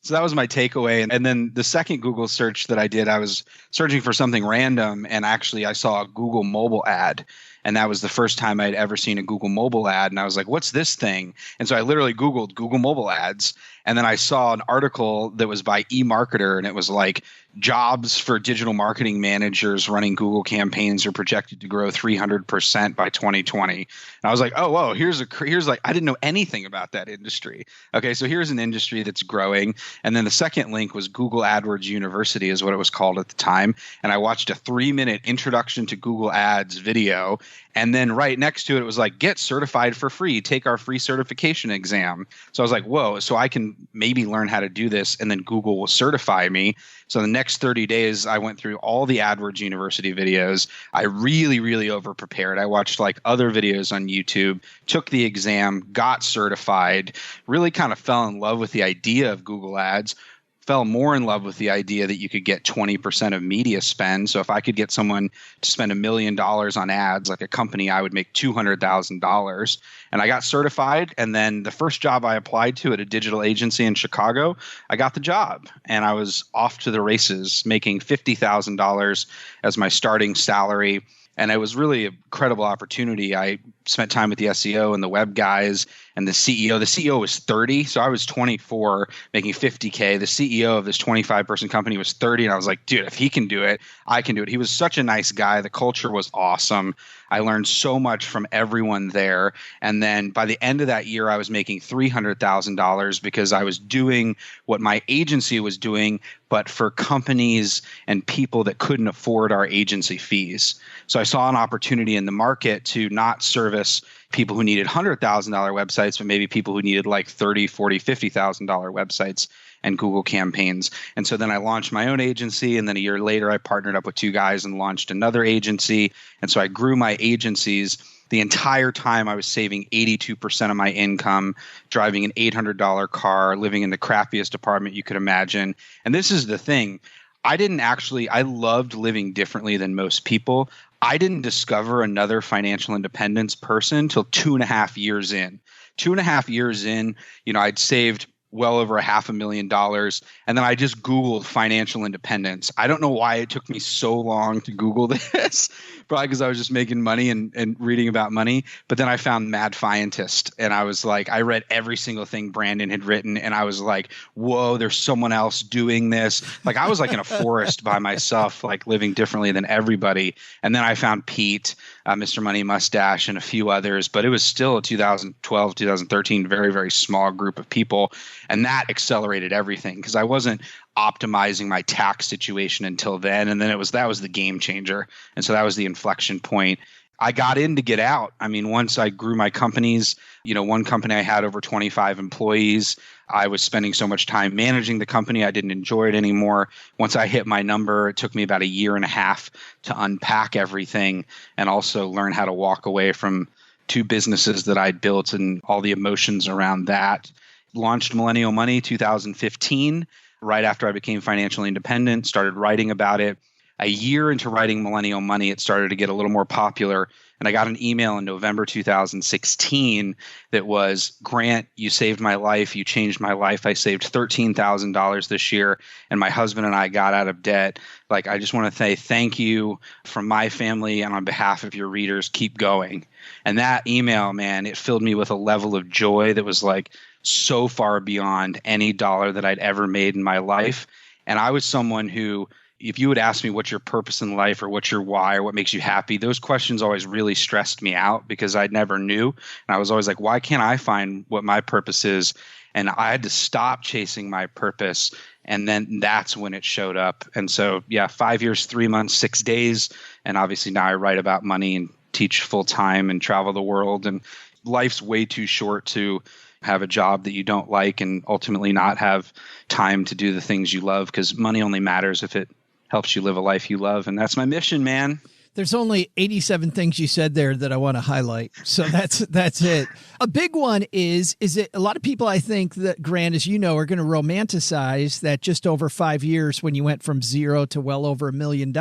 [SPEAKER 9] so that was my takeaway. And then the second Google search that I did, I was searching for something random, and actually I saw a Google mobile ad. And that was the first time I'd ever seen a Google mobile ad. And I was like, what's this thing? And so I literally Googled Google mobile ads. And then I saw an article that was by eMarketer, and it was like, jobs for digital marketing managers running Google campaigns are projected to grow 300% by 2020. And I was like, oh, whoa, here's like, I didn't know anything about that industry. Okay, so here's an industry that's growing. And then the second link was Google AdWords University is what it was called at the time. And I watched a 3-minute introduction to Google Ads video. And then right next to it, it was like, get certified for free, take our free certification exam. So I was like, whoa, so I can maybe learn how to do this, and then Google will certify me. So the next 30 days, I went through all the AdWords University videos. I really, really over prepared. I watched like other videos on YouTube, took the exam, got certified, really kind of fell in love with the idea of Google Ads, fell more in love with the idea that you could get 20% of media spend. So if I could get someone to spend $1 million on ads, like a company, I would make $200,000. And I got certified. And then the first job I applied to at a digital agency in Chicago, I got the job. And I was off to the races, making $50,000 as my starting salary. And it was really an incredible opportunity. I spent time with the SEO and the web guys and the CEO. The CEO was 30, so I was 24 making $50K. The CEO of this 25-person company was 30, and I was like, dude, if he can do it, I can do it. He was such a nice guy. The culture was awesome. I learned so much from everyone there. And then by the end of that year, I was making $300,000 because I was doing what my agency was doing, but for companies and people that couldn't afford our agency fees. So I saw an opportunity in the market to not service people who needed $100,000 websites, but maybe people who needed like $30,000, $40,000, $50,000 websites and Google campaigns. And so then I launched my own agency. And then a year later, I partnered up with 2 guys and launched another agency. And so I grew my agencies. The entire time I was saving 82% of my income, driving an $800 car, living in the crappiest apartment you could imagine. And this is the thing. I loved living differently than most people. I didn't discover another financial independence person till 2.5 years in. 2.5 years in, I'd saved well over $500,000. And then I just Googled financial independence. I don't know why it took me so long to Google this, probably because I was just making money and reading about money. But then I found Mad Fientist, and I was like, I read every single thing Brandon had written, and I was like, whoa, there's someone else doing this. Like I was like in a forest by myself, like living differently than everybody. And then I found Pete, Mr. Money Mustache, and a few others, but it was still a 2012, 2013, very, very small group of people. And that accelerated everything because I wasn't optimizing my tax situation until then. And then that was the game changer. And so that was the inflection point. I got in to get out. I mean, once I grew my companies, one company I had over 25 employees. I was spending so much time managing the company, I didn't enjoy it anymore. Once I hit my number, it took me about 1.5 years to unpack everything and also learn how to walk away from 2 businesses that I'd built and all the emotions around that. Launched Millennial Money 2015, right after I became financially independent, started writing about it. A year into writing Millennial Money, it started to get a little more popular. And I got an email in November 2016 that was, Grant, you saved my life. You changed my life. I saved $13,000 this year. And my husband and I got out of debt. Like, I just want to say thank you from my family and on behalf of your readers. Keep going. And that email, man, it filled me with a level of joy that was like so far beyond any dollar that I'd ever made in my life. And I was someone who, if you would ask me what's your purpose in life or what's your why or what makes you happy, those questions always really stressed me out because I never knew. And I was always like, why can't I find what my purpose is? And I had to stop chasing my purpose. And then that's when it showed up. And so, 5 years, 3 months, 6 days. And obviously now I write about money and teach full time and travel the world. And life's way too short to have a job that you don't like and ultimately not have time to do the things you love, because money only matters if it helps you live a life you love. And that's my mission, man.
[SPEAKER 5] There's only 87 things you said there that I want to highlight. So that's it. A big one is it a lot of people, I think that, Grant, as you know, are going to romanticize that just over 5 years when you went from zero to well over $1 million.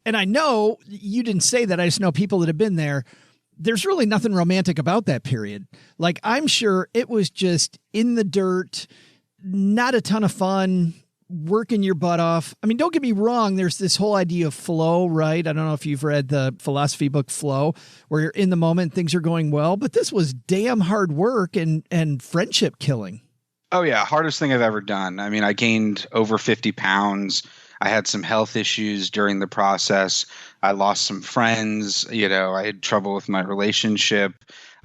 [SPEAKER 5] And I know you didn't say that. I just know people that have been there. There's really nothing romantic about that period. Like, I'm sure it was just in the dirt, not a ton of fun, working your butt off. I mean, don't get me wrong. There's this whole idea of flow, right? I don't know if you've read the philosophy book Flow, where you're in the moment, things are going well, but this was damn hard work and friendship killing.
[SPEAKER 9] Oh yeah. Hardest thing I've ever done. I mean, I gained over 50 pounds. I had some health issues during the process. I lost some friends. You know, I had trouble with my relationship.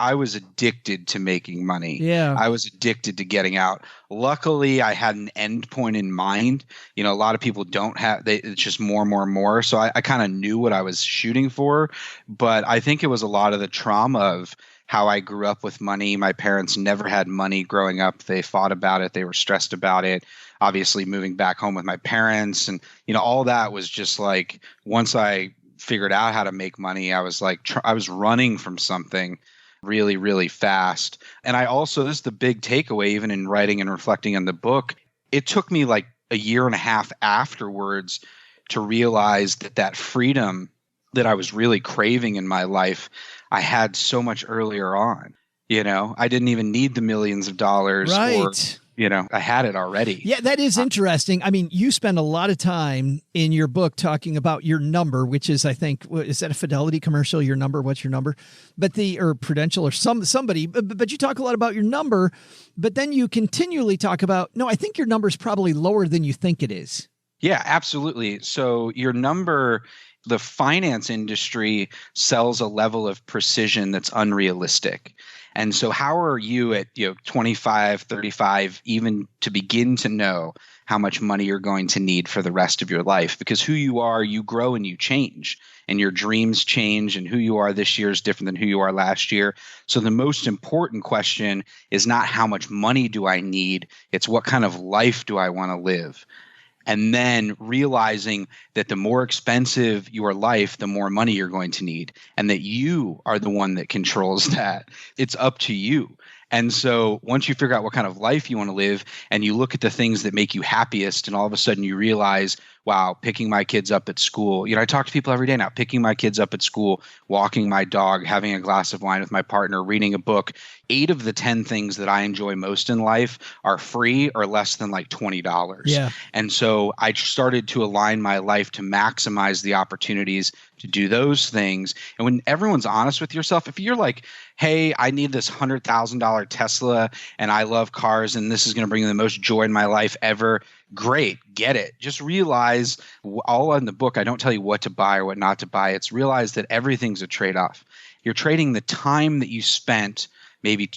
[SPEAKER 9] I was addicted to making money.
[SPEAKER 5] Yeah.
[SPEAKER 9] I was addicted to getting out. Luckily, I had an end point in mind. You know, a lot of people don't have, it's just more and more and more. So I kind of knew what I was shooting for. But I think it was a lot of the trauma of how I grew up with money. My parents never had money growing up. They fought about it. They were stressed about it. Obviously, moving back home with my parents and, you know, all that was just like, once I figured out how to make money, I was like, I was running from something really, really fast. And I also, this is the big takeaway, even in writing and reflecting on the book, it took me like a year and a half afterwards to realize that that freedom that I was really craving in my life, I had so much earlier on. You know, I didn't even need the millions of dollars.
[SPEAKER 5] Right.
[SPEAKER 9] Or, you know, I had it already.
[SPEAKER 5] Yeah, that is interesting. I mean, you spend a lot of time in your book talking about your number, which is, I think, is that a Fidelity commercial? Your number? What's your number? But or Prudential or somebody, but you talk a lot about your number, but then you continually talk about, no, I think your number is probably lower than you think it is.
[SPEAKER 9] Yeah, absolutely. So your number, the finance industry sells a level of precision that's unrealistic. And so how are you at 25, 35, even to begin to know how much money you're going to need for the rest of your life? Because who you are, you grow and you change, and your dreams change, and who you are this year is different than who you are last year. So the most important question is not how much money do I need, it's what kind of life do I want to live? And then realizing that the more expensive your life, the more money you're going to need, and that you are the one that controls that. It's up to you. And so once you figure out what kind of life you want to live and you look at the things that make you happiest, and all of a sudden you realize, wow, picking my kids up at school. You know, I talk to people every day now, picking my kids up at school, walking my dog, having a glass of wine with my partner, reading a book. 8 of the 10 things that I enjoy most in life are free or less than like $20.
[SPEAKER 5] Yeah.
[SPEAKER 9] And so I started to align my life to maximize the opportunities to do those things. And when everyone's honest with yourself, if you're like, hey, I need this $100,000 Tesla and I love cars and this is going to bring the most joy in my life ever, great, get it. Just realize, all in the book, I don't tell you what to buy or what not to buy. It's realize that everything's a trade-off. You're trading the time that you spent maybe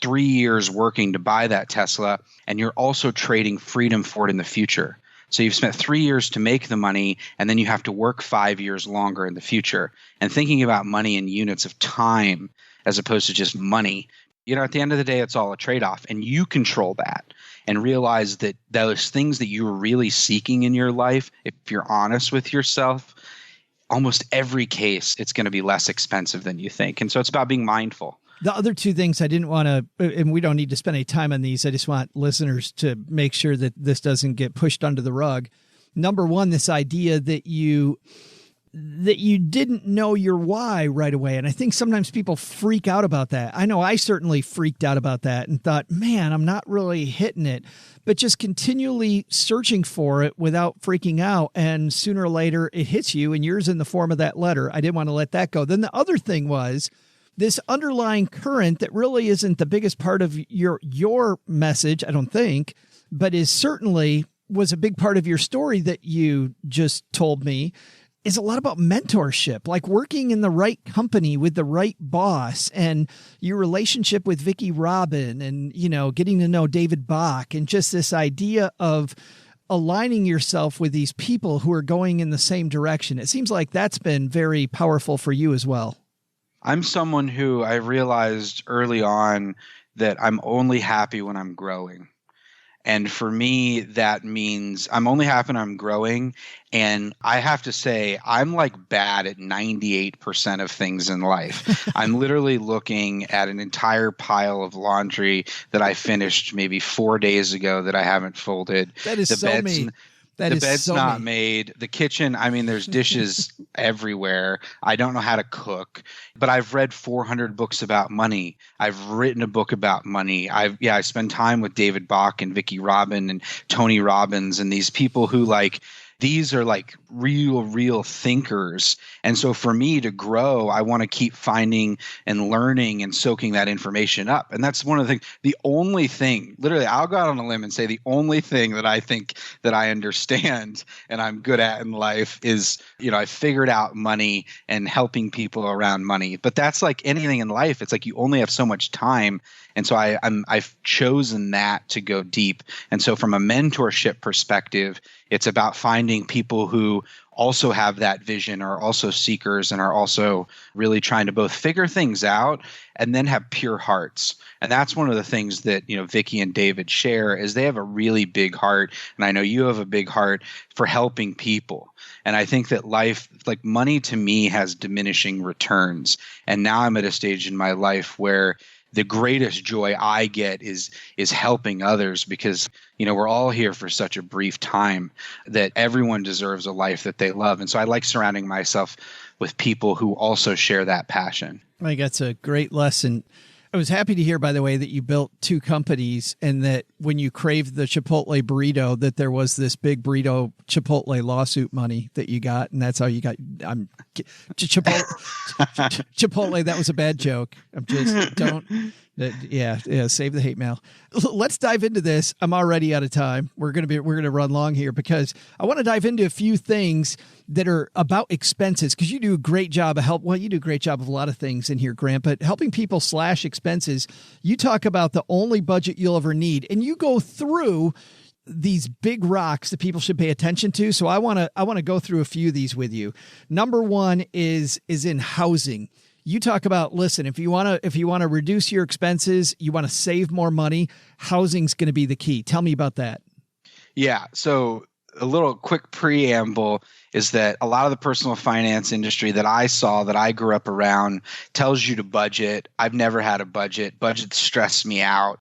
[SPEAKER 9] 3 years working to buy that Tesla, and you're also trading freedom for it in the future. So you've spent 3 years to make the money, and then you have to work 5 years longer in the future. And thinking about money in units of time as opposed to just money, you know, at the end of the day, it's all a trade-off, and you control that. And realize that those things that you were really seeking in your life, if you're honest with yourself, almost every case, it's going to be less expensive than you think. And so it's about being mindful.
[SPEAKER 5] The other 2 things I didn't want to, and we don't need to spend any time on these, I just want listeners to make sure that this doesn't get pushed under the rug. Number 1, this idea that you didn't know your why right away. And I think sometimes people freak out about that. I know I certainly freaked out about that and thought, man, I'm not really hitting it, but just continually searching for it without freaking out. And sooner or later it hits you, and yours in the form of that letter. I didn't want to let that go. Then the other thing was this underlying current that really isn't the biggest part of your message, I don't think, but is certainly was a big part of your story that you just told me, is a lot about mentorship, like working in the right company with the right boss, and your relationship with Vicki Robin, and, you know, getting to know David Bach, and just this idea of aligning yourself with these people who are going in the same direction. It seems like that's been very powerful for you as well.
[SPEAKER 9] I'm someone who I realized early on that I'm only happy when I'm growing. And for me, that means I'm only happy when I'm growing. And I have to say, I'm like bad at 98% of things in life. I'm literally looking at an entire pile of laundry that I finished maybe 4 days ago that I haven't folded.
[SPEAKER 5] That is so me. That
[SPEAKER 9] the
[SPEAKER 5] is
[SPEAKER 9] bed's
[SPEAKER 5] so
[SPEAKER 9] not
[SPEAKER 5] me.
[SPEAKER 9] made. The kitchen, I mean, there's dishes everywhere. I don't know how to cook, but I've read 400 books about money. I've written a book about money. I spend time with David Bach and Vicki Robin and Tony Robbins and these people who these are like real thinkers. And so for me to grow, I want to keep finding and learning and soaking that information up. And that's one of the things, the only thing, literally, I'll go out on a limb and say the only thing that I think that I understand and I'm good at in life is, I figured out money and helping people around money. But that's like anything in life. It's like you only have so much time. And so I've chosen that to go deep. And so from a mentorship perspective, it's about finding people who also have that vision, are also seekers, and are also really trying to both figure things out and then have pure hearts. And that's one of the things that, Vicki and David share is they have a really big heart. And I know you have a big heart for helping people. And I think that life, like money to me, has diminishing returns. And now I'm at a stage in my life where the greatest joy I get is helping others because, we're all here for such a brief time that everyone deserves a life that they love. And so I like surrounding myself with people who also share that passion.
[SPEAKER 5] I think that's a great lesson. I was happy to hear, by the way, that you built 2 companies and that when you craved the Chipotle burrito, that there was this big burrito Chipotle lawsuit money that you got. And that's how you got Chipotle. That was a bad joke. Save the hate mail. Let's dive into this. I'm already out of time. We're going to run long here because I want to dive into a few things that are about expenses because you do a great job of you do a great job of a lot of things in here, Grant, but helping people slash expenses. You talk about the only budget you'll ever need, and you go through these big rocks that people should pay attention to. So I want to go through a few of these with you. Number 1 is in housing. You talk about, listen, if you want to reduce your expenses, you want to save more money, housing's going to be the key. Tell me about that.
[SPEAKER 9] Yeah. So a little quick preamble is that a lot of the personal finance industry that I saw, that I grew up around, tells you to budget. I've never had a budget. Budgets stress me out.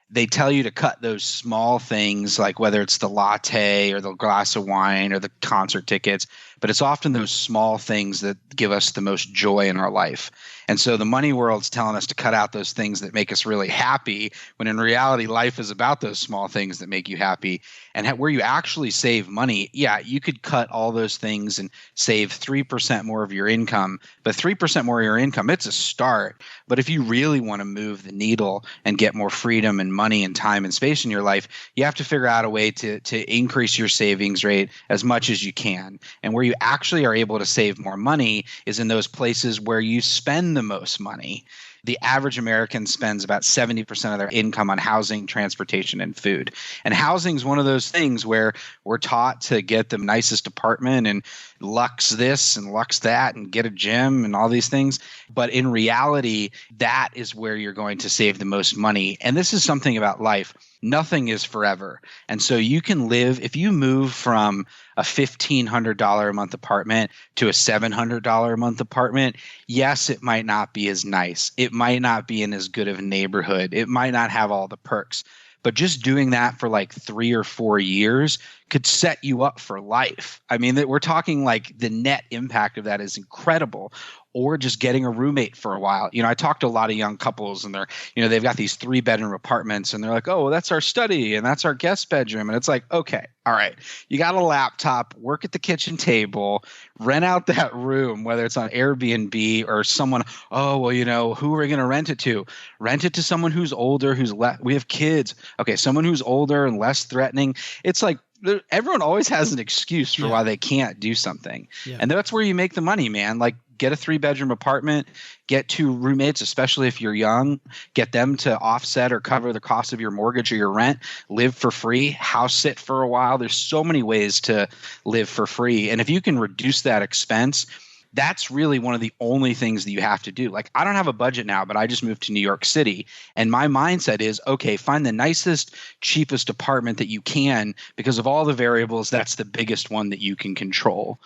[SPEAKER 9] They tell you to cut those small things, like whether it's the latte or the glass of wine or the concert tickets, but it's often those small things that give us the most joy in our life. And so the money world's telling us to cut out those things that make us really happy, when in reality, life is about those small things that make you happy. And where you actually save money, you could cut all those things and save 3% more of your income. But 3% more of your income, it's a start. But if you really want to move the needle and get more freedom and money and time and space in your life, you have to figure out a way to increase your savings rate as much as you can. And where you actually are able to save more money is in those places where you spend the most money. The average American spends about 70% of their income on housing, transportation, and food. And housing is one of those things where we're taught to get the nicest apartment and Lux this and Lux that and get a gym and all these things. But in reality, that is where you're going to save the most money. And this is something about life. Nothing is forever. And so you can live, if you move from a $1,500 a month apartment to a $700 a month apartment, yes, it might not be as nice. It might not be in as good of a neighborhood. It might not have all the perks. But just doing that for like 3 or 4 years could set you up for life. I mean, we're talking like the net impact of that is incredible. Or just getting a roommate for a while. I talk to a lot of young couples and they've got these 3-bedroom apartments and they're like, oh, well, that's our study and that's our guest bedroom. And it's like, okay, all right, you got a laptop, work at the kitchen table, rent out that room, whether it's on Airbnb or someone, oh, well, who are we going to rent it to? Rent it to someone who's older, we have kids. Okay, someone who's older and less threatening. It's like, everyone always has an excuse for why they can't do something. Yeah. And that's where you make the money, man. Like, get a 3-bedroom apartment, get 2 roommates, especially if you're young, get them to offset or cover the cost of your mortgage or your rent, live for free, house sit for a while. There's so many ways to live for free. And if you can reduce that expense, that's really one of the only things that you have to do. Like, I don't have a budget now, but I just moved to New York City. And my mindset is, okay, find the nicest, cheapest apartment that you can, because of all the variables, that's the biggest one that you can control.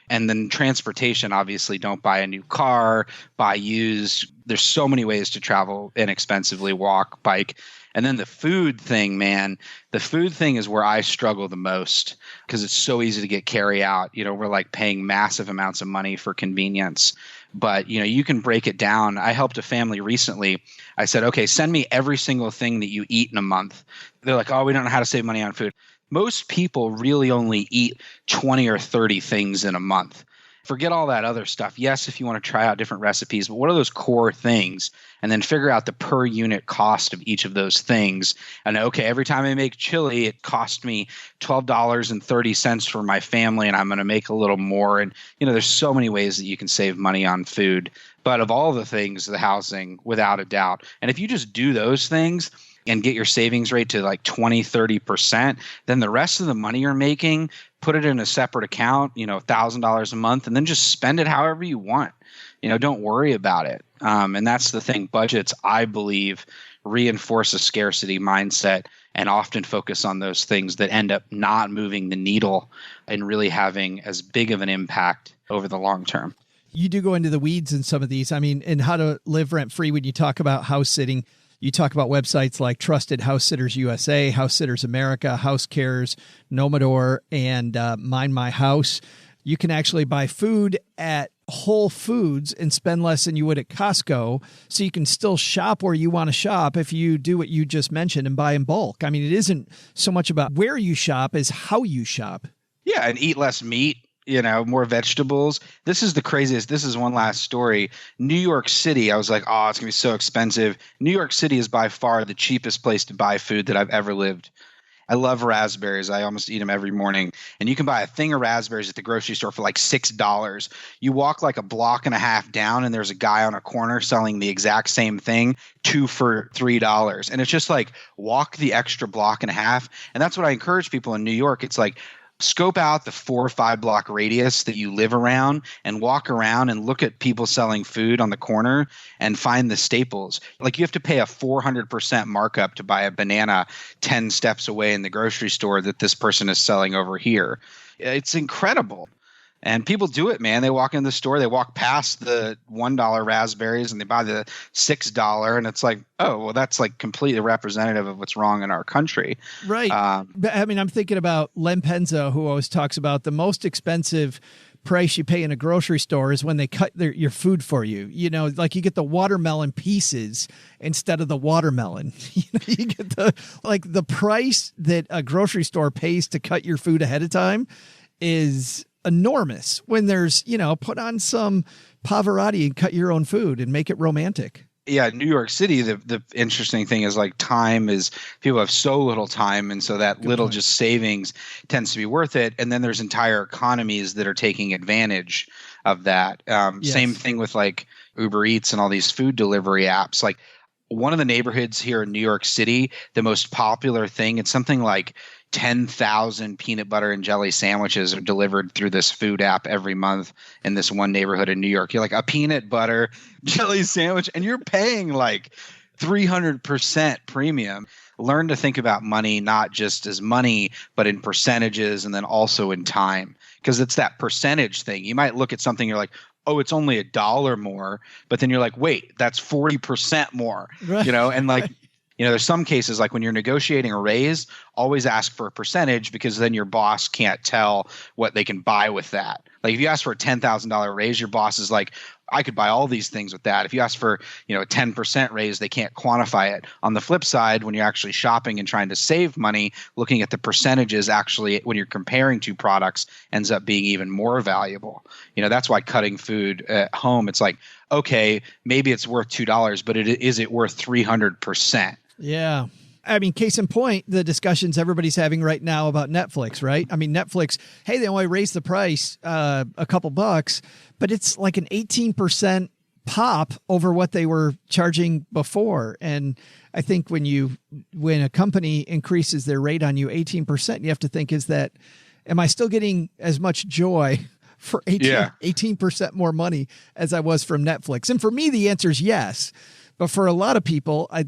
[SPEAKER 9] And then transportation, obviously, don't buy a new car, buy used. There's so many ways to travel inexpensively, walk, bike. And then the food thing, man, the food thing is where I struggle the most because it's so easy to get carry out. We're like paying massive amounts of money for convenience. But, you can break it down. I helped a family recently. I said, okay, send me every single thing that you eat in a month. They're like, oh, we don't know how to save money on food. Most people really only eat 20 or 30 things in a month. Forget all that other stuff. Yes, if you want to try out different recipes, but what are those core things? And then figure out the per unit cost of each of those things. And okay, every time I make chili, it cost me $12.30 for my family, and I'm going to make a little more. And, there's so many ways that you can save money on food. But of all the things, the housing, without a doubt. And if you just do those things and get your savings rate to like 20, 30%, then the rest of the money you're making, put it in a separate account, $1,000 a month, and then just spend it however you want. Don't worry about it. And that's the thing. Budgets, I believe, reinforce a scarcity mindset and often focus on those things that end up not moving the needle and really having as big of an impact over the long term.
[SPEAKER 5] You do go into the weeds in some of these. I mean, and how to live rent free when you talk about house sitting. You talk about websites like Trusted House Sitters USA, House Sitters America, House Cares, Nomador, and Mind My House. You can actually buy food at Whole Foods and spend less than you would at Costco. So you can still shop where you want to shop if you do what you just mentioned and buy in bulk. I mean, it isn't so much about where you shop as how you shop.
[SPEAKER 9] Yeah, and eat less meat. More vegetables. This is the craziest. This is one last story. New York City, I was like, oh, it's going to be so expensive. New York City is by far the cheapest place to buy food that I've ever lived. I love raspberries. I almost eat them every morning. And you can buy a thing of raspberries at the grocery store for like $6. You walk like a block and a half down and there's a guy on a corner selling the exact same thing, 2 for $3. And it's just like walk the extra block and a half. And that's what I encourage people in New York. It's like, scope out the 4 or 5 block radius that you live around and walk around and look at people selling food on the corner and find the staples. Like you have to pay a 400% markup to buy a banana 10 steps away in the grocery store that this person is selling over here. It's incredible. And people do it, man. They walk in the store, they walk past the $1 raspberries and they buy the $6. And it's like, oh, well, that's like completely representative of what's wrong in our country.
[SPEAKER 5] Right. But I mean, I'm thinking about Len Penza, who always talks about the most expensive price you pay in a grocery store is when they cut your food for you. Like you get the watermelon pieces instead of the watermelon. You get the price that a grocery store pays to cut your food ahead of time is enormous when there's, put on some Pavarotti and cut your own food and make it romantic.
[SPEAKER 9] Yeah, New York City, the interesting thing is like time is people have so little time. And so that little just savings tends to be worth it. And then there's entire economies that are taking advantage of that. Yes. Same thing with like Uber Eats and all these food delivery apps. Like one of the neighborhoods here in New York City, the most popular thing, it's something like 10,000 peanut butter and jelly sandwiches are delivered through this food app every month in this one neighborhood in New York. You're like a peanut butter jelly sandwich and you're paying like 300% premium. Learn to think about money, not just as money, but in percentages and then also in time, because it's that percentage thing. You might look at something, you're like, oh, it's only $1 more, but then you're like, wait, that's 40% more,
[SPEAKER 5] right.
[SPEAKER 9] And like, there's some cases like when you're negotiating a raise, always ask for a percentage because then your boss can't tell what they can buy with that. Like if you ask for a $10,000 raise, your boss is like, I could buy all these things with that. If you ask for, a 10% raise, they can't quantify it. On the flip side, when you're actually shopping and trying to save money, looking at the percentages actually when you're comparing two products ends up being even more valuable. That's why cutting food at home, it's like, okay, maybe it's worth $2, but is it worth 300%?
[SPEAKER 5] Yeah. I mean, case in point, the discussions everybody's having right now about Netflix, right? I mean, Netflix, hey, they only raised the price a couple bucks, but it's like an 18% pop over what they were charging before. And I think when a company increases their rate on you 18%, you have to think, am I still getting as much joy for 18% more money as I was from Netflix? And for me, the answer is yes. But for a lot of people, I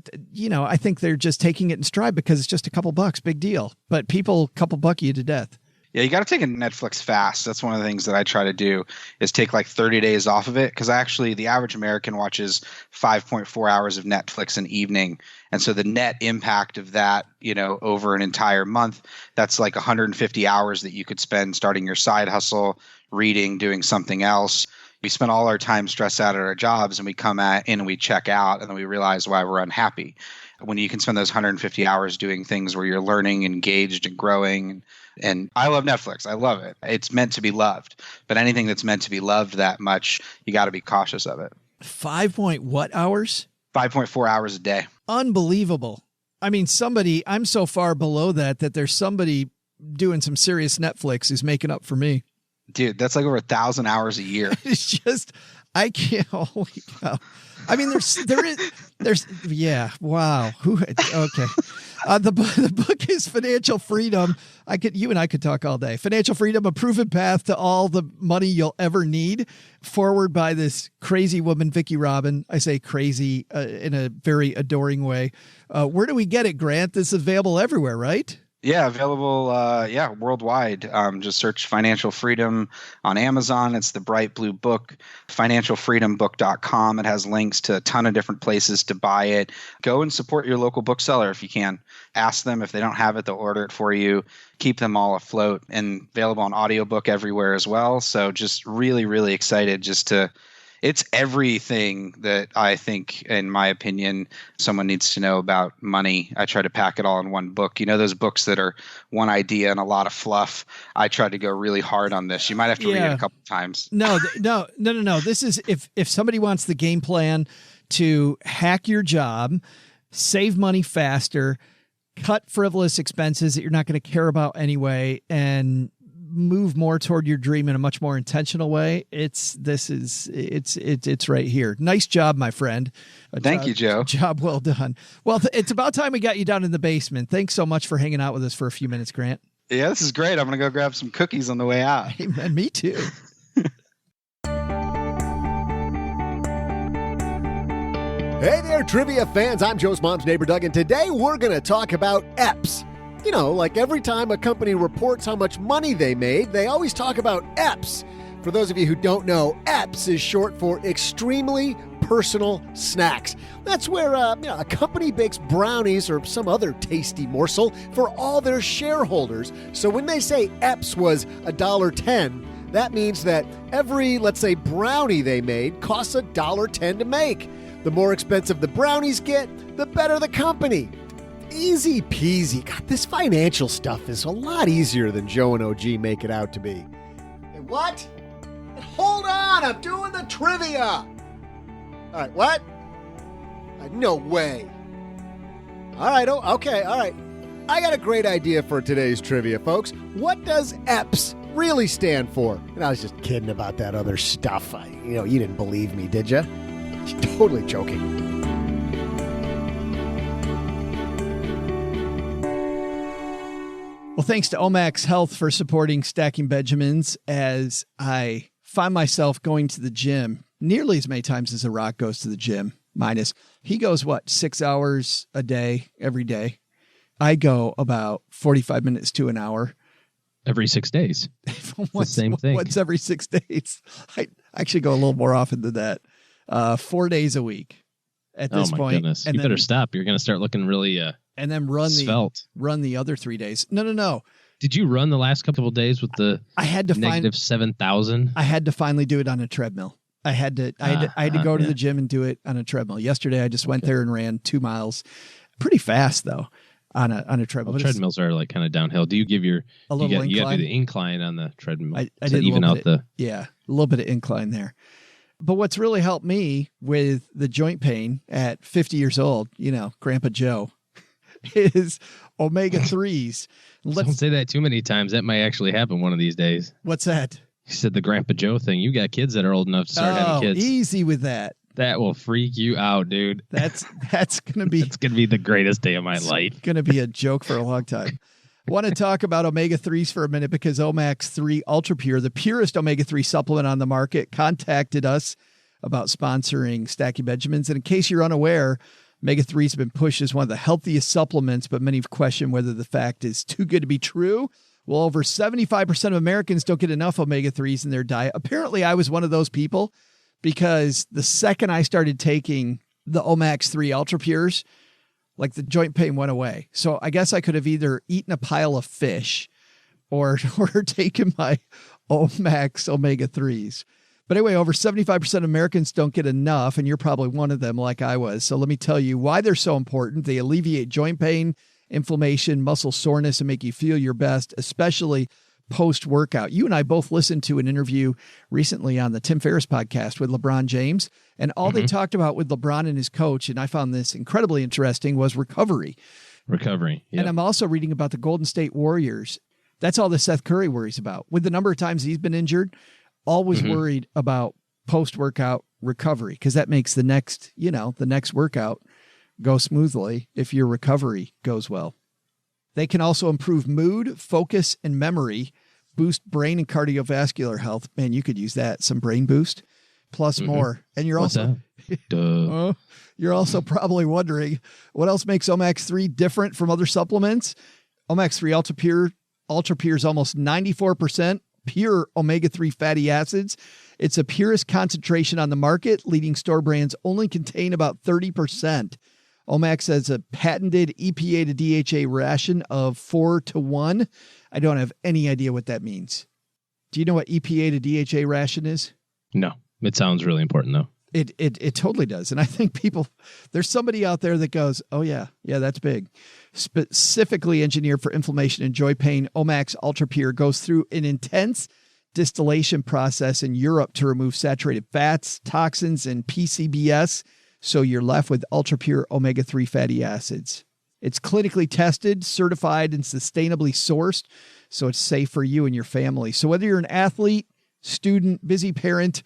[SPEAKER 5] think they're just taking it in stride because it's just a couple bucks, big deal. But people couple buck you to death.
[SPEAKER 9] Yeah, you got to take a Netflix fast. That's one of the things that I try to do is take like 30 days off of it, because actually the average American watches 5.4 hours of Netflix an evening. And so the net impact of that, over an entire month, that's like 150 hours that you could spend starting your side hustle, reading, doing something else. We spend all our time stressed out at our jobs, and we come in and we check out, and then we realize why we're unhappy. When you can spend those 150 hours doing things where you're learning, engaged, and growing. And I love Netflix. I love it. It's meant to be loved. But anything that's meant to be loved that much, you got to be cautious of it.
[SPEAKER 5] 5 point what hours?
[SPEAKER 9] 5.4 hours a day.
[SPEAKER 5] Unbelievable. I mean, I'm so far below that there's somebody doing some serious Netflix who's making up for me.
[SPEAKER 9] Dude, that's like over 1,000 hours a year.
[SPEAKER 5] It's just, I can't, holy cow. I mean, there's, yeah, wow. Okay. The book is Financial Freedom. You and I could talk all day. Financial Freedom, a proven path to all the money you'll ever need. Forward by this crazy woman, Vicki Robin. I say crazy in a very adoring way. Where do we get it, Grant? This is available everywhere, right?
[SPEAKER 9] Yeah, available, worldwide. Just search Financial Freedom on Amazon. It's the bright blue book, financialfreedombook.com. It has links to a ton of different places to buy it. Go and support your local bookseller if you can. Ask them if they don't have it, they'll order it for you. Keep them all afloat, and available on audiobook everywhere as well. So just really, really excited it's everything that I think, in my opinion, someone needs to know about money. I try to pack it all in one book. Those books that are one idea and a lot of fluff. I tried to go really hard on this. You might have to read it a couple times.
[SPEAKER 5] No. This is if somebody wants the game plan to hack your job, save money faster, cut frivolous expenses that you're not going to care about anyway, and move more toward your dream in a much more intentional way. It's right here. Nice job, my friend.
[SPEAKER 9] Thank you, Joe.
[SPEAKER 5] Job well done. Well, it's about time we got you down in the basement. Thanks so much for hanging out with us for a few minutes, Grant.
[SPEAKER 9] Yeah, this is great. I'm going to go grab some cookies on the way out.
[SPEAKER 5] Hey, man, me too.
[SPEAKER 4] Hey there, trivia fans. I'm Joe's mom's neighbor, Doug, and today we're going to talk about EPS. Like every time a company reports how much money they made, they always talk about EPS. For those of you who don't know, EPS is short for Extremely Personal Snacks. That's where a company bakes brownies or some other tasty morsel for all their shareholders. So when they say EPS was $1.10, that means that every, let's say, brownie they made costs $1.10 to make. The more expensive the brownies get, the better the company. Easy peasy. God, this financial stuff is a lot easier than Joe and OG make it out to be. Hey, what? Hold on, I'm doing the trivia. All right, what? No way. All right, okay, all right. I got a great idea for today's trivia, folks. What does EPS really stand for? And I was just kidding about that other stuff. You didn't believe me, did you? Totally joking.
[SPEAKER 5] Well, thanks to Omax Health for supporting Stacking Benjamins as I find myself going to the gym nearly as many times as The Rock goes to the gym, minus he goes, 6 hours a day, every day. I go about 45 minutes to an hour.
[SPEAKER 6] Every 6 days. The same thing.
[SPEAKER 5] Once every 6 days. I actually go a little more often than that. 4 days a week at this point. Oh, my
[SPEAKER 6] goodness. And you better stop. You're going to start looking really
[SPEAKER 5] and then run the other 3 days. No.
[SPEAKER 6] Did you run the last couple of days with the negative 7,000?
[SPEAKER 5] I had to finally do it on a treadmill. I had to go to the gym and do it on a treadmill. Yesterday, I just went there and ran 2 miles, pretty fast though, on a treadmill.
[SPEAKER 6] Well, treadmills are like kind of downhill. Do you give
[SPEAKER 5] a little incline?
[SPEAKER 6] You got to do the incline on the treadmill.
[SPEAKER 5] I did even out a little bit of incline there. But what's really helped me with the joint pain at 50 years old, Grandpa Joe, is omega-3s.
[SPEAKER 6] Don't say that too many times. That might actually happen one of these days.
[SPEAKER 5] What's that?
[SPEAKER 6] You said the Grandpa Joe thing. You got kids that are old enough to start having kids.
[SPEAKER 5] Easy with that.
[SPEAKER 6] That will freak you out, dude.
[SPEAKER 5] That's gonna be
[SPEAKER 6] the greatest day of my life.
[SPEAKER 5] Gonna be a joke for a long time. Want to talk about omega-3s for a minute because Omax 3 Ultra Pure, the purest omega-3 supplement on the market, contacted us about sponsoring Stacking Benjamins. And in case you're unaware, omega-3 has been pushed as one of the healthiest supplements, but many have questioned whether the fact is too good to be true. Well, over 75% of Americans don't get enough omega-3s in their diet. Apparently, I was one of those people because the second I started taking the Omax 3 Ultra Pures, like the joint pain went away. So I guess I could have either eaten a pile of fish or taken my Omax omega-3s. But anyway, over 75% of Americans don't get enough, and you're probably one of them like I was. So let me tell you why they're so important. They alleviate joint pain, inflammation, muscle soreness, and make you feel your best, especially post-workout. You and I both listened to an interview recently on the Tim Ferriss podcast with LeBron James, and all they talked about with LeBron and his coach, and I found this incredibly interesting, was recovery.
[SPEAKER 6] Recovery. Yep.
[SPEAKER 5] And I'm also reading about the Golden State Warriors. That's all that Seth Curry worries about. With the number of times he's been injured, always worried about post-workout recovery, because that makes the next workout go smoothly if your recovery goes well. They can also improve mood, focus, and memory, boost brain and cardiovascular health. Man, you could use that, some brain boost, plus more. And you're you're also probably wondering what else makes Omax 3 different from other supplements. Omax 3 Ultra Pure is almost 94% pure omega-3 fatty acids. It's the purest concentration on the market. Leading store brands only contain about 30%. Omax has a patented EPA to DHA ration of 4-to-1. I don't have any idea what that means. Do you know what EPA to DHA ration is?
[SPEAKER 6] No, it sounds really important though.
[SPEAKER 5] It totally does. And I think there's somebody out there that goes, oh yeah, that's big. Specifically engineered for inflammation and joint pain, Omax Ultra Pure goes through an intense distillation process in Europe to remove saturated fats, toxins, and PCBs. So you're left with ultra pure omega-3 fatty acids. It's clinically tested, certified, and sustainably sourced, so it's safe for you and your family. So whether you're an athlete, student, busy parent,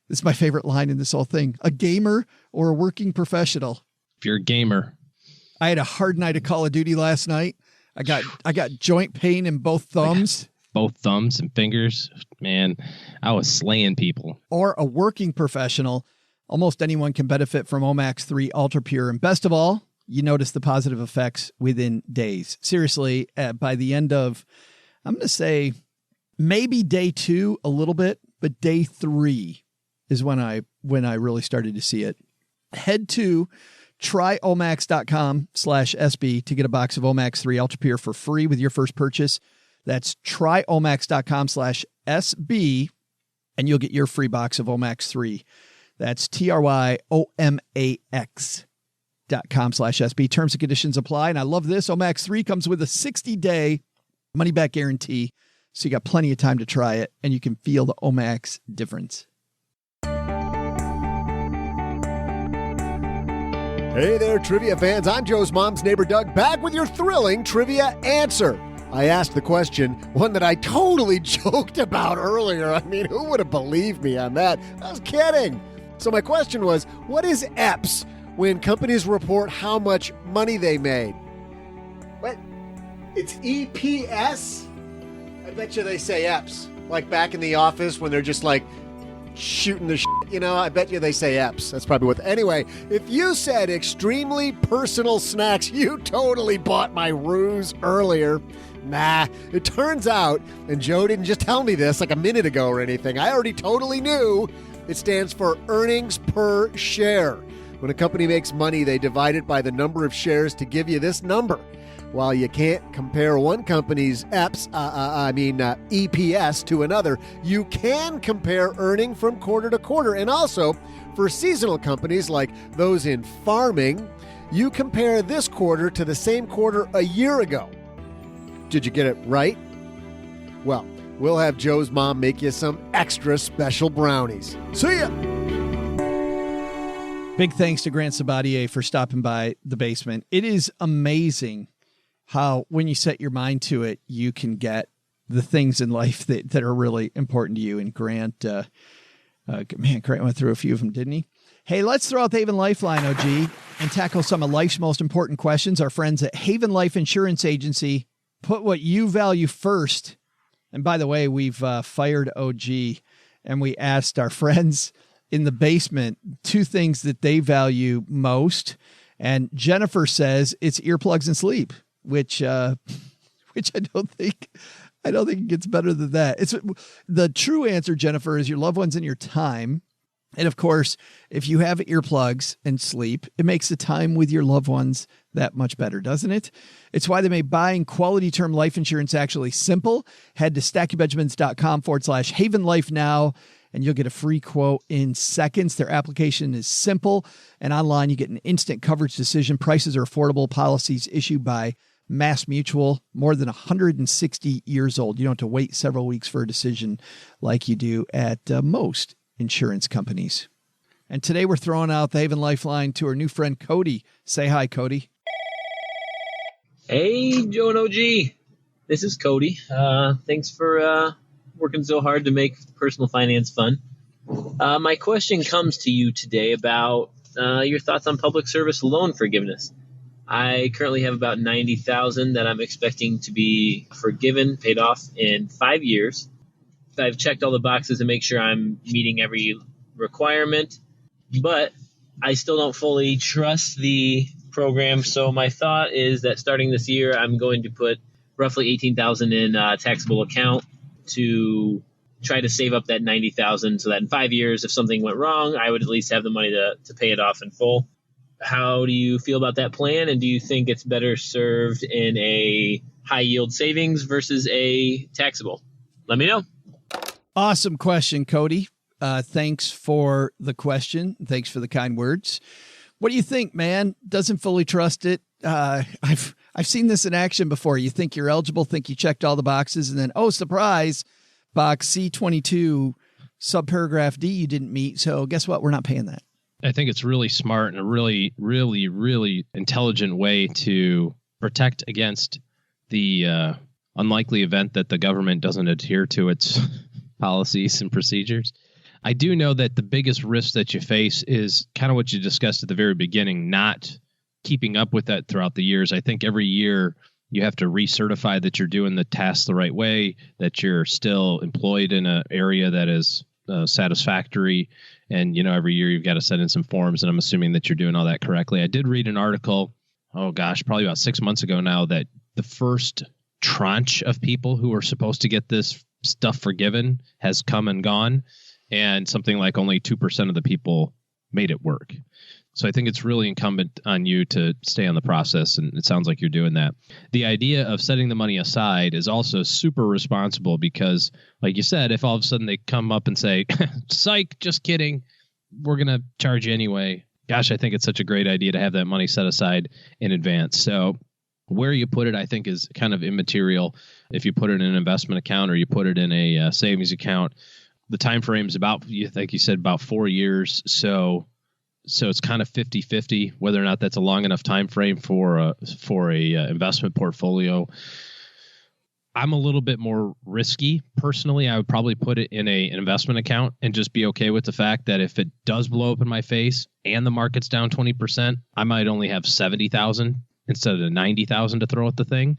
[SPEAKER 5] this is my favorite line in this whole thing, a gamer, or a working professional.
[SPEAKER 6] If you're a gamer.
[SPEAKER 5] I had a hard night of Call of Duty last night. I got joint pain in both thumbs.
[SPEAKER 6] Both thumbs and fingers. Man, I was slaying people.
[SPEAKER 5] Or a working professional. Almost anyone can benefit from Omax 3 Ultra Pure. And best of all, you notice the positive effects within days. Seriously, by the end of, I'm going to say maybe day 2 a little bit, but day 3 is when I really started to see it. Head to tryomax.com/SB to get a box of Omax 3 Ultra Pure for free with your first purchase. That's tryomax.com/SB, and you'll get your free box of Omax 3. That's tryomax.com/SB. Terms and conditions apply. And I love this. Omax 3 comes with a 60-day money-back guarantee. So you got plenty of time to try it, and you can feel the Omax difference.
[SPEAKER 4] Hey there, trivia fans. I'm Joe's mom's neighbor, Doug, back with your thrilling trivia answer. I asked the question, one that I totally joked about earlier. I mean, who would have believed me on that? I was kidding. So my question was, what is EPS when companies report how much money they made? What? It's EPS? I bet you they say EPS. Like back in the office when they're just like shooting the shit, I bet you they say EPS. That's probably what. Anyway, if you said extremely personal snacks, you totally bought my ruse earlier. Nah, it turns out, and Joe didn't just tell me this like a minute ago or anything, I already totally knew. It stands for earnings per share. When a company makes money, they divide it by the number of shares to give you this number. While you can't compare one company's EPS to another, you can compare earning from quarter to quarter. And also, for seasonal companies like those in farming, you compare this quarter to the same quarter a year ago. Did you get it right? Well, we'll have Joe's mom make you some extra special brownies. See ya!
[SPEAKER 5] Big thanks to Grant Sabatier for stopping by the basement. It is amazing how, when you set your mind to it, you can get the things in life that are really important to you. And Grant, Grant went through a few of them, didn't he? Hey, let's throw out the Haven Lifeline, OG, and tackle some of life's most important questions. Our friends at Haven Life Insurance Agency put what you value first. And by the way, we've fired OG, and we asked our friends in the basement 2 things that they value most. And Jennifer says it's earplugs and sleep, which I don't think I don't think it gets better than that. It's the true answer, Jennifer, is your loved ones and your time. And of course, if you have earplugs and sleep, it makes the time with your loved ones that much better, doesn't it? It's why they made buying quality term life insurance actually simple. Head to stackingbenjamins.com/Haven Life now, and you'll get a free quote in seconds. Their application is simple, and online you get an instant coverage decision. Prices are affordable. Policies issued by Mass Mutual, more than 160 years old. You don't have to wait several weeks for a decision like you do at most insurance companies. And today we're throwing out the Haven Lifeline to our new friend, Kody. Say hi, Kody.
[SPEAKER 10] Hey, Joe and OG. This is Kody. Thanks for working so hard to make personal finance fun. My question comes to you today about your thoughts on public service loan forgiveness. I currently have about $90,000 that I'm expecting to be forgiven, paid off in 5 years. I've checked all the boxes to make sure I'm meeting every requirement, but I still don't fully trust the program. So my thought is that starting this year, I'm going to put roughly $18,000 in a taxable account to try to save up that $90,000 so that in 5 years, if something went wrong, I would at least have the money to pay it off in full. How do you feel about that plan? And do you think it's better served in a high yield savings versus a taxable? Let me know.
[SPEAKER 5] Awesome question, Kody. Thanks for the question. Thanks for the kind words. What do you think, man? Doesn't fully trust it. I've seen this in action before. You think you're eligible, think you checked all the boxes, and then, oh, surprise, box C22, subparagraph D you didn't meet. So guess what? We're not paying that.
[SPEAKER 6] I think it's really smart and a really, really, really intelligent way to protect against the unlikely event that the government doesn't adhere to its policies and procedures. I do know that the biggest risk that you face is kind of what you discussed at the very beginning, not keeping up with that throughout the years. I think every year you have to recertify that you're doing the tasks the right way, that you're still employed in an area that is satisfactory. And, every year you've got to send in some forms, and I'm assuming that you're doing all that correctly. I did read an article, probably about 6 months ago now, that the first tranche of people who are supposed to get this stuff forgiven has come and gone. And something like only 2% of the people made it work. So I think it's really incumbent on you to stay on the process, and it sounds like you're doing that. The idea of setting the money aside is also super responsible because, like you said, if all of a sudden they come up and say, psych, just kidding, we're going to charge you anyway. Gosh, I think it's such a great idea to have that money set aside in advance. So where you put it, I think, is kind of immaterial. If you put it in an investment account or you put it in a savings account, the time frame is about, like you said, about 4 years. So it's kind of 50-50 whether or not that's a long enough time frame for a investment portfolio. I'm a little bit more risky personally. I would probably put it in an investment account and just be okay with the fact that if it does blow up in my face and the market's down 20%, I might only have 70,000 instead of 90,000 to throw at the thing.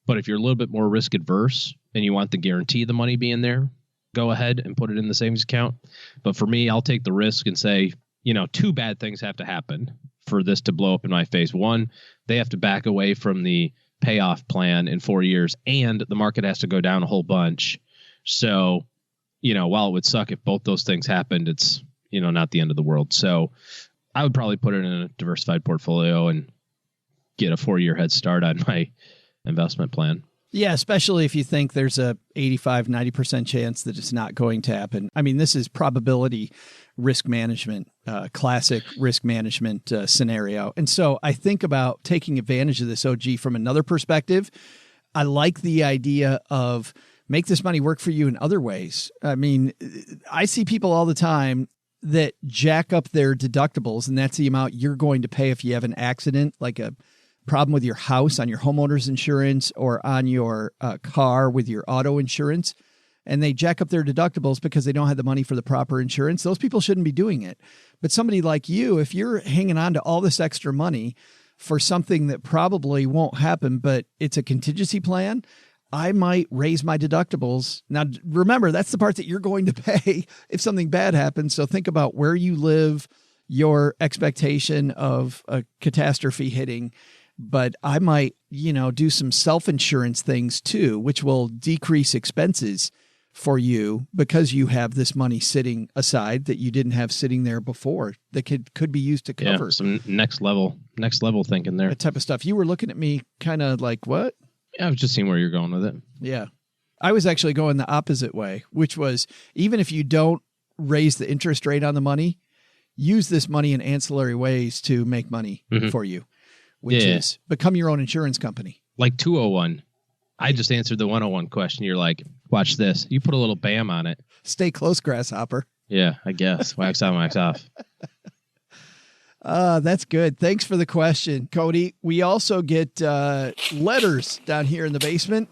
[SPEAKER 6] But if you're a little bit more risk adverse and you want the guarantee of the money being there, go ahead and put it in the savings account. But for me, I'll take the risk and say, two bad things have to happen for this to blow up in my face. One, they have to back away from the payoff plan in 4 years, and the market has to go down a whole bunch. So, while it would suck if both those things happened, it's, not the end of the world. So I would probably put it in a diversified portfolio and get a 4-year head start on my investment plan.
[SPEAKER 5] Yeah, especially if you think there's a 85-90% chance that it's not going to happen. I mean, this is probability risk management, classic risk management scenario. And so I think about taking advantage of this, OG, from another perspective. I like the idea of make this money work for you in other ways. I mean, I see people all the time that jack up their deductibles, and that's the amount you're going to pay if you have an accident, like a problem with your house on your homeowner's insurance or on your car with your auto insurance, and they jack up their deductibles because they don't have the money for the proper insurance. Those people shouldn't be doing it. But somebody like you, if you're hanging on to all this extra money for something that probably won't happen, but it's a contingency plan, I might raise my deductibles. Now, remember, that's the part that you're going to pay if something bad happens. So think about where you live, your expectation of a catastrophe hitting. but I might, do some self-insurance things too, which will decrease expenses for you because you have this money sitting aside that you didn't have sitting there before that could be used to cover.
[SPEAKER 6] Yeah, some next level thinking there.
[SPEAKER 5] That type of stuff. You were looking at me kind of like, what?
[SPEAKER 6] Yeah, I was just seeing where you're going with it.
[SPEAKER 5] Yeah. I was actually going the opposite way, which was even if you don't raise the interest rate on the money, use this money in ancillary ways to make money for you, which is become your own insurance company.
[SPEAKER 6] Like 201. I just answered the 101 question. You're like, watch this. You put a little bam on it.
[SPEAKER 5] Stay close, grasshopper.
[SPEAKER 6] Yeah, I guess. Wax on, wax off.
[SPEAKER 5] That's good. Thanks for the question, Kody. We also get letters down here in the basement.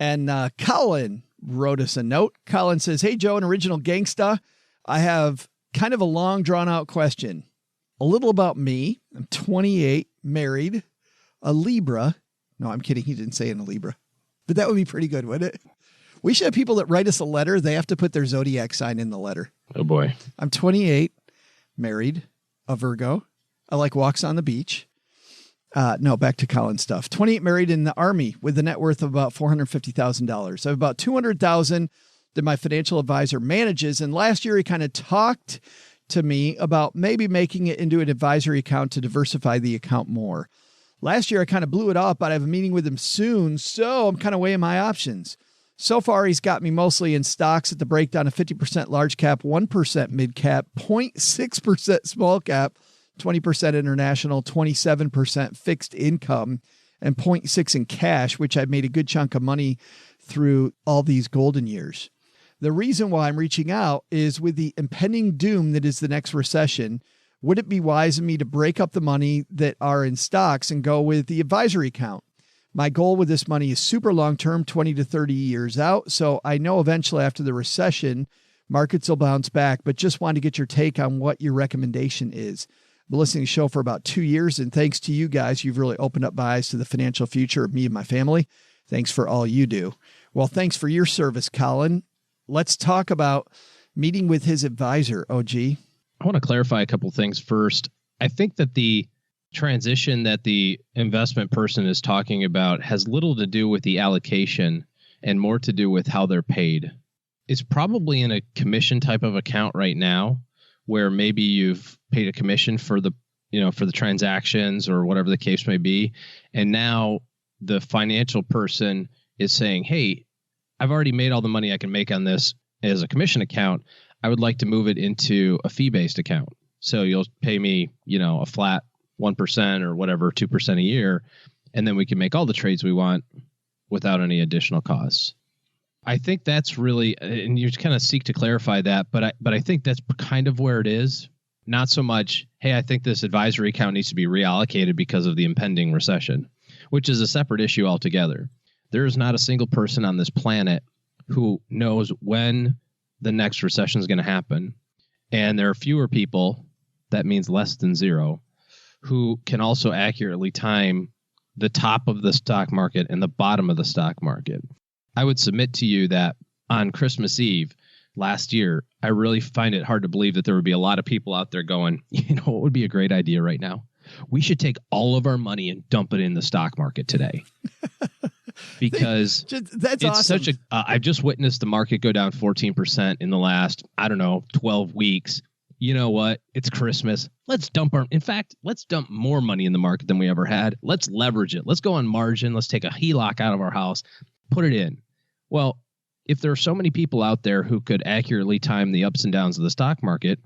[SPEAKER 5] And Colin wrote us a note. Colin says, hey, Joe, an original gangsta. I have kind of a long, drawn-out question. A little about me. I'm 28, married, a Libra. No, I'm kidding. He didn't say in a Libra. But that would be pretty good, wouldn't it? We should have people that write us a letter. They have to put their zodiac sign in the letter.
[SPEAKER 6] Oh, boy.
[SPEAKER 5] I'm 28, married, a Virgo. I like walks on the beach. No, back to Colin stuff. 28, married, in the Army with a net worth of about $450,000. I have about $200,000 that my financial advisor manages. And last year, he kind of talked to me about maybe making it into an advisory account to diversify the account more. Last year, I kind of blew it off, but I have a meeting with him soon, so I'm kind of weighing my options. So far, he's got me mostly in stocks at the breakdown of 50% large cap, 1% mid cap, 0.6% small cap, 20% international, 27% fixed income, and 0.6 in cash, which I've made a good chunk of money through all these golden years. The reason why I'm reaching out is with the impending doom that is the next recession. Would it be wise of me to break up the money that are in stocks and go with the advisory account? My goal with this money is super long-term, 20 to 30 years out. So I know eventually after the recession, markets will bounce back, but just wanted to get your take on what your recommendation is. I've been listening to the show for about 2 years, and thanks to you guys, you've really opened up my eyes to the financial future of me and my family. Thanks for all you do. Well, thanks for your service, Colin. Let's talk about meeting with his advisor, OG.
[SPEAKER 6] I want to clarify a couple things first. I think that the transition that the investment person is talking about has little to do with the allocation and more to do with how they're paid. It's probably in a commission type of account right now where maybe you've paid a commission for the transactions or whatever the case may be. And now the financial person is saying, hey, I've already made all the money I can make on this as a commission account. I would like to move it into a fee-based account. So you'll pay me, a flat 1% or whatever, 2% a year, and then we can make all the trades we want without any additional costs. I think that's really, and you kind of seek to clarify that, but I think that's kind of where it is. Not so much, hey, I think this advisory account needs to be reallocated because of the impending recession, which is a separate issue altogether. There is not a single person on this planet who knows when the next recession is going to happen. And there are fewer people, that means less than zero, who can also accurately time the top of the stock market and the bottom of the stock market. I would submit to you that on Christmas Eve last year, I really find it hard to believe that there would be a lot of people out there going, what would be a great idea right now? We should take all of our money and dump it in the stock market today. Because
[SPEAKER 5] that's
[SPEAKER 6] it's
[SPEAKER 5] awesome.
[SPEAKER 6] I've just witnessed the market go down 14% in the last, 12 weeks. You know what? It's Christmas. Let's dump more money in the market than we ever had. Let's leverage it. Let's go on margin. Let's take a HELOC out of our house, put it in. Well, if there are so many people out there who could accurately time the ups and downs of the stock market,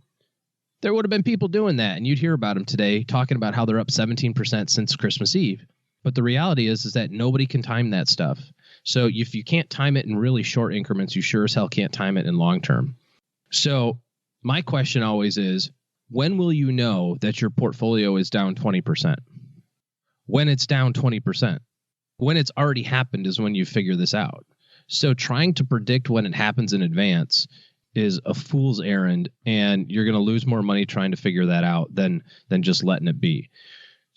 [SPEAKER 6] there would have been people doing that. And you'd hear about them today talking about how they're up 17% since Christmas Eve. But the reality is that nobody can time that stuff. So if you can't time it in really short increments, you sure as hell can't time it in long term. So my question always is, when will you know that your portfolio is down 20%? When it's down 20%. When it's already happened is when you figure this out. So trying to predict when it happens in advance is a fool's errand, and you're going to lose more money trying to figure that out than just letting it be.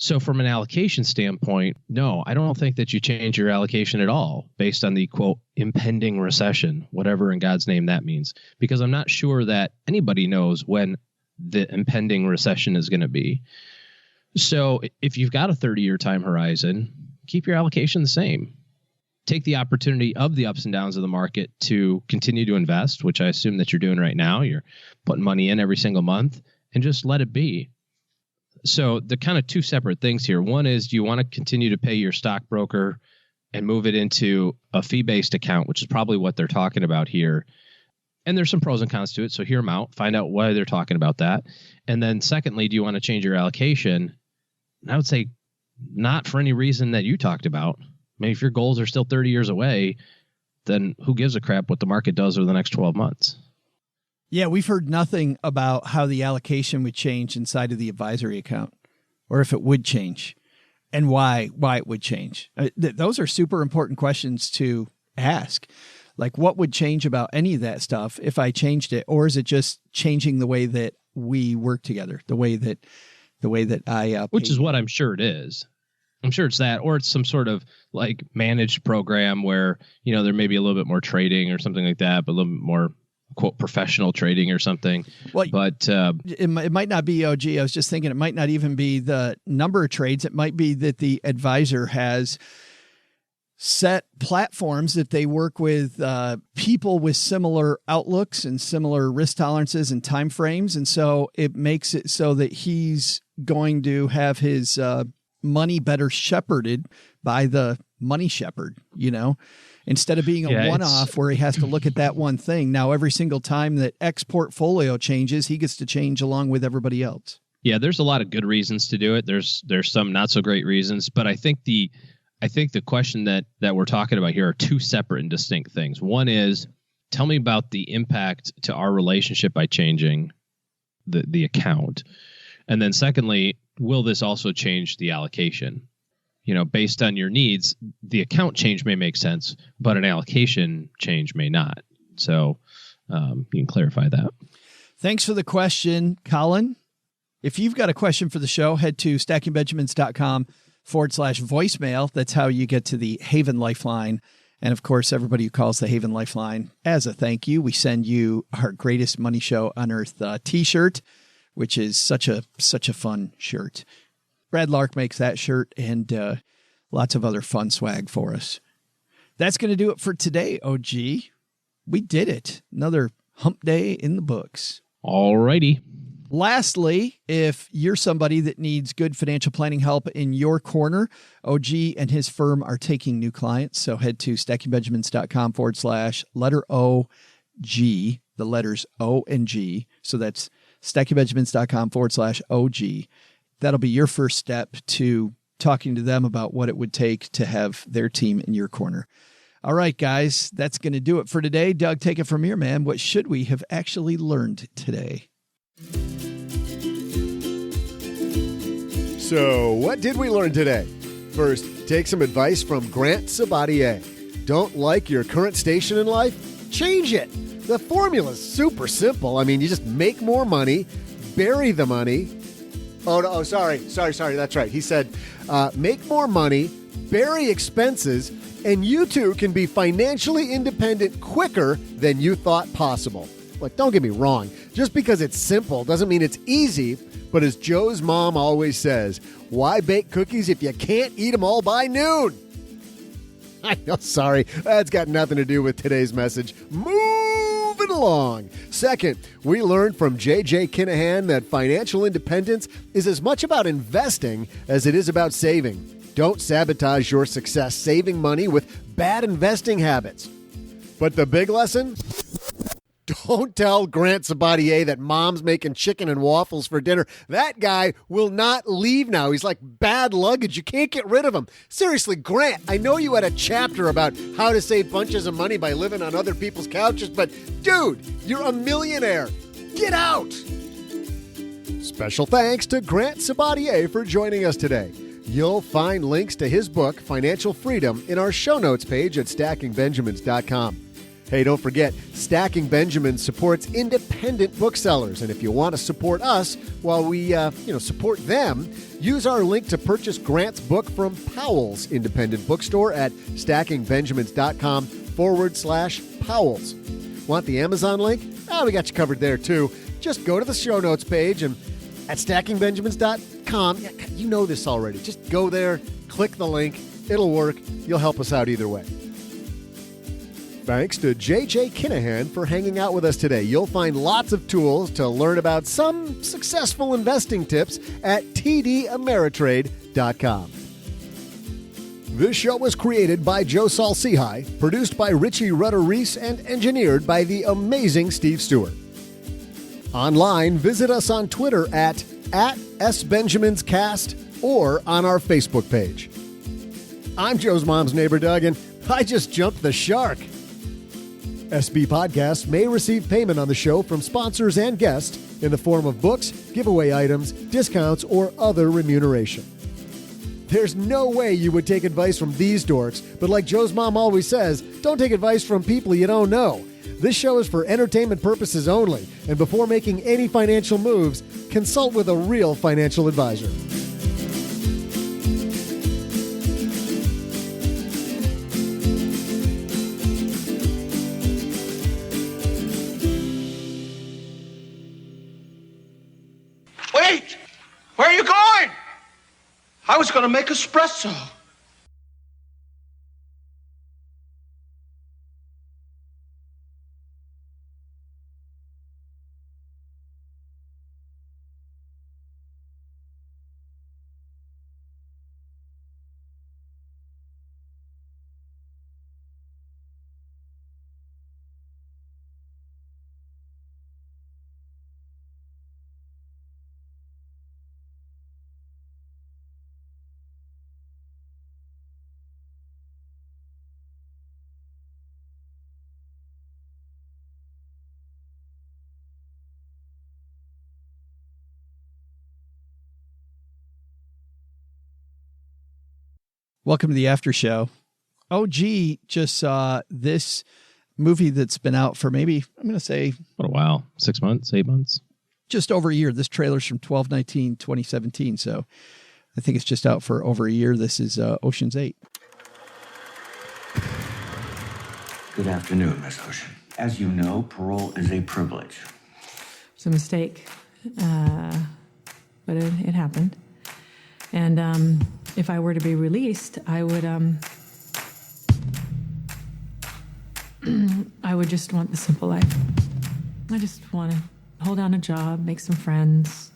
[SPEAKER 6] So from an allocation standpoint, no, I don't think that you change your allocation at all based on the, quote, impending recession, whatever in God's name that means, because I'm not sure that anybody knows when the impending recession is going to be. So if you've got a 30-year time horizon, keep your allocation the same. Take the opportunity of the ups and downs of the market to continue to invest, which I assume that you're doing right now. You're putting money in every single month, and just let it be. So the kind of two separate things here. One is, do you want to continue to pay your stockbroker and move it into a fee-based account, which is probably what they're talking about here. And there's some pros and cons to it. So hear them out, find out why they're talking about that. And then secondly, do you want to change your allocation? And I would say not for any reason that you talked about. I mean, if your goals are still 30 years away, then who gives a crap what the market does over the next 12 months?
[SPEAKER 5] Yeah, we've heard nothing about how the allocation would change inside of the advisory account, or if it would change, and why it would change. Those are super important questions to ask. Like, what would change about any of that stuff if I changed it, or is it just changing the way that we work together, the way that I
[SPEAKER 6] which is what I'm sure it is. I'm sure it's that, or it's some sort of like managed program where, you know, there may be a little bit more trading or something like that, but a little bit more, quote, professional trading or something.
[SPEAKER 5] Well,
[SPEAKER 6] but
[SPEAKER 5] it might not be OG. I was just thinking it might not even be the number of trades. It might be that the advisor has set platforms that they work with people with similar outlooks and similar risk tolerances and timeframes. And so it makes it so that he's going to have his money better shepherded by the money shepherd, you know, instead of being a one-off where he has to look at that one thing. Now, every single time that X portfolio changes, he gets to change along with everybody else.
[SPEAKER 6] Yeah, there's a lot of good reasons to do it. There's some not so great reasons, but I think the question that we're talking about here are two separate and distinct things. One is, tell me about the impact to our relationship by changing the account. And then secondly, will this also change the allocation? You know, based on your needs, the account change may make sense, but an allocation change may not. So you can clarify that.
[SPEAKER 5] Thanks for the question, Colin. If you've got a question for the show, head to stackingbenjamins.com/voicemail. That's how you get to the Haven Lifeline. And of course, everybody who calls the Haven Lifeline, as a thank you, we send you our Greatest Money Show on Earth t-shirt, which is such a fun shirt. Brad Lark makes that shirt and lots of other fun swag for us. That's going to do it for today, OG. We did it. Another hump day in the books.
[SPEAKER 6] All righty.
[SPEAKER 5] Lastly, if you're somebody that needs good financial planning help in your corner, OG and his firm are taking new clients. So head to stackingbenjamins.com/letter OG, the letters O and G. So that's stackingbenjamins.com/OG. That'll be your first step to talking to them about what it would take to have their team in your corner. All right, guys, that's going to do it for today. Doug, take it from here, man. What should we have actually learned today?
[SPEAKER 4] So, what did we learn today? First, take some advice from Grant Sabatier. Don't like your current station in life? Change it. The formula's super simple. I mean, you just make more money, bury the money. Oh, sorry. That's right. He said, make more money, bury expenses, and you too can be financially independent quicker than you thought possible. Look, don't get me wrong. Just because it's simple doesn't mean it's easy. But as Joe's mom always says, why bake cookies if you can't eat them all by noon? I know, sorry. That's got nothing to do with today's message. Moving along. Second, we learned from JJ Kinahan that financial independence is as much about investing as it is about saving. Don't sabotage your success saving money with bad investing habits. But the big lesson? Don't tell Grant Sabatier that mom's making chicken and waffles for dinner. That guy will not leave now. He's like bad luggage. You can't get rid of him. Seriously, Grant, I know you had a chapter about how to save bunches of money by living on other people's couches, but dude, you're a millionaire. Get out! Special thanks to Grant Sabatier for joining us today. You'll find links to his book, Financial Freedom, in our show notes page at stackingbenjamins.com. Hey, don't forget, Stacking Benjamins supports independent booksellers. And if you want to support us while we, support them, use our link to purchase Grant's book from Powell's Independent Bookstore at stackingbenjamins.com/Powell's. Want the Amazon link? We got you covered there, too. Just go to the show notes page and at stackingbenjamins.com. Yeah, you know this already. Just go there, click the link. It'll work. You'll help us out either way. Thanks to JJ Kinahan for hanging out with us today. You'll find lots of tools to learn about some successful investing tips at tdameritrade.com. This show was created by Joe Saul-Sehy, produced by Richie Rutter-Reese, and engineered by the amazing Steve Stewart. Online, visit us on Twitter at SBenjaminsCast or on our Facebook page. I'm Joe's mom's neighbor, Doug, and I just jumped the shark. SB Podcasts may receive payment on the show from sponsors and guests in the form of books, giveaway items, discounts, or other remuneration. There's no way you would take advice from these dorks, but like Joe's mom always says, don't take advice from people you don't know. This show is for entertainment purposes only, and before making any financial moves, consult with a real financial advisor.
[SPEAKER 11] Wait! Where are you going? I was going to make espresso.
[SPEAKER 5] Welcome to the after show. OG just saw this movie that's been out for maybe, I'm going to say,
[SPEAKER 6] What a while. 6 months, 8 months.
[SPEAKER 5] just over a year. This trailer's from 12/19/2017, so I think it's just out for over a year. This is Ocean's 8.
[SPEAKER 12] Good afternoon, Miss Ocean. As you know, parole is a privilege.
[SPEAKER 13] It's a mistake, but it happened. And if I were to be released, I would I would just want the simple life. I just want to hold down a job, make some friends,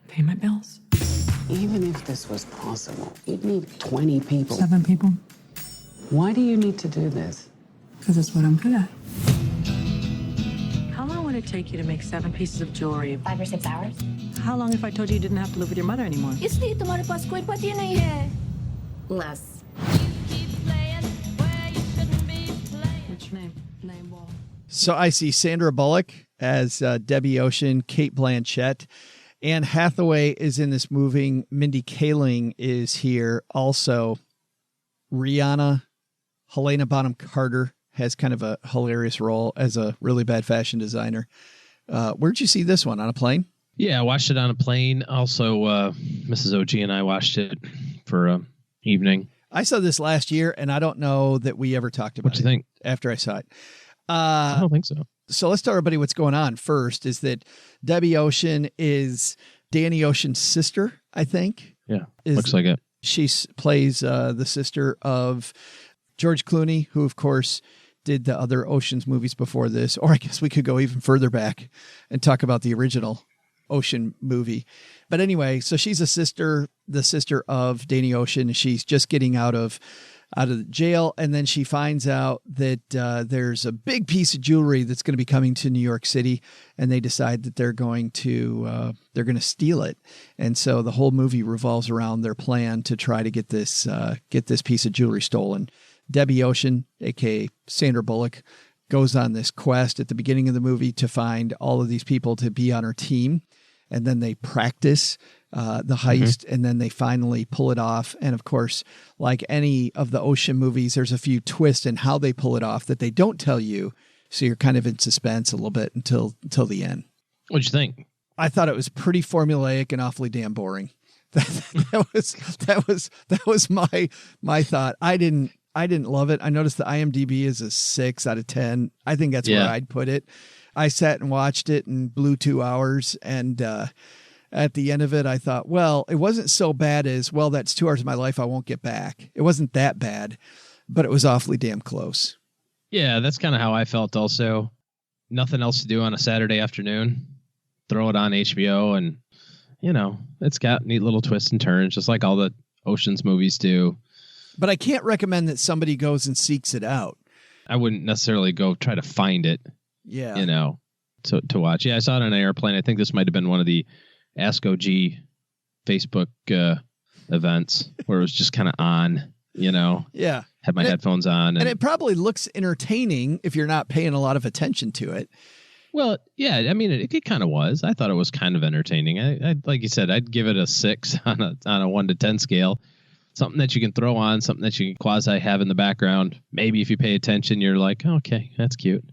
[SPEAKER 13] pay my bills.
[SPEAKER 14] Even if this was possible, you'd need 20 people.
[SPEAKER 13] 7 people.
[SPEAKER 14] Why do you need to do this?
[SPEAKER 13] Because it's what I'm good at. How long would it take you to make 7 pieces of jewelry?
[SPEAKER 15] 5 or 6 hours.
[SPEAKER 13] How long if I told you you didn't have to live with your mother anymore?
[SPEAKER 15] इसलिए तुम्हारे पास कोई पति नहीं है. Less.
[SPEAKER 13] What's your name? Name Wall.
[SPEAKER 5] So I see Sandra Bullock as Debbie Ocean, Kate Blanchett. Anne Hathaway is in this movie. Mindy Kaling is here also. Rihanna, Helena Bonham Carter has kind of a hilarious role as a really bad fashion designer. Where'd you see this one? On a plane?
[SPEAKER 6] Yeah, I watched it on a plane. Also, Mrs. OG and I watched it for evening.
[SPEAKER 5] I saw this last year, and I don't know that we ever talked about it.
[SPEAKER 6] What do you think?
[SPEAKER 5] After I saw it.
[SPEAKER 6] I don't think so.
[SPEAKER 5] So let's tell everybody what's going on first is that Debbie Ocean is Danny Ocean's sister, I think.
[SPEAKER 6] Yeah, looks like it.
[SPEAKER 5] She plays the sister of George Clooney, who, of course, did the other Ocean's movies before this. Or I guess we could go even further back and talk about the original Ocean movie. But anyway, so she's the sister of Danny Ocean. She's just getting out of jail, and then she finds out that there's a big piece of jewelry that's going to be coming to New York City, and they decide that they're going to steal it. And so the whole movie revolves around their plan to try to get this piece of jewelry stolen. Debbie Ocean, aka Sandra Bullock, goes on this quest at the beginning of the movie to find all of these people to be on her team. And then they practice the heist, and then they finally pull it off. And of course, like any of the Ocean movies, there's a few twists in how they pull it off that they don't tell you. So you're kind of in suspense a little bit until the end.
[SPEAKER 6] What'd you think?
[SPEAKER 5] I thought it was pretty formulaic and awfully damn boring. That was my thought. I didn't love it. I noticed the IMDb is a 6 out of 10. I think that's where I'd put it. I sat and watched it and blew 2 hours. And at the end of it, I thought, well, it wasn't so bad as, well, that's 2 hours of my life I won't get back. It wasn't that bad, but it was awfully damn close.
[SPEAKER 6] Yeah, that's kind of how I felt also. Nothing else to do on a Saturday afternoon. Throw it on HBO and, it's got neat little twists and turns, just like all the Ocean's movies do.
[SPEAKER 5] But I can't recommend that somebody goes and seeks it out.
[SPEAKER 6] I wouldn't necessarily go try to find it.
[SPEAKER 5] Yeah.
[SPEAKER 6] To watch. Yeah, I saw it on an airplane. I think this might have been one of the Ask OG Facebook events where it was just kind of on,
[SPEAKER 5] Yeah.
[SPEAKER 6] Had my headphones on.
[SPEAKER 5] And it probably looks entertaining if you're not paying a lot of attention to it.
[SPEAKER 6] Well, yeah, I mean, it kind of was. I thought it was kind of entertaining. I like you said, I'd give it a 6 on a 1 to 10 scale. Something that you can throw on, something that you can quasi have in the background. Maybe if you pay attention, you're like, okay, that's cute.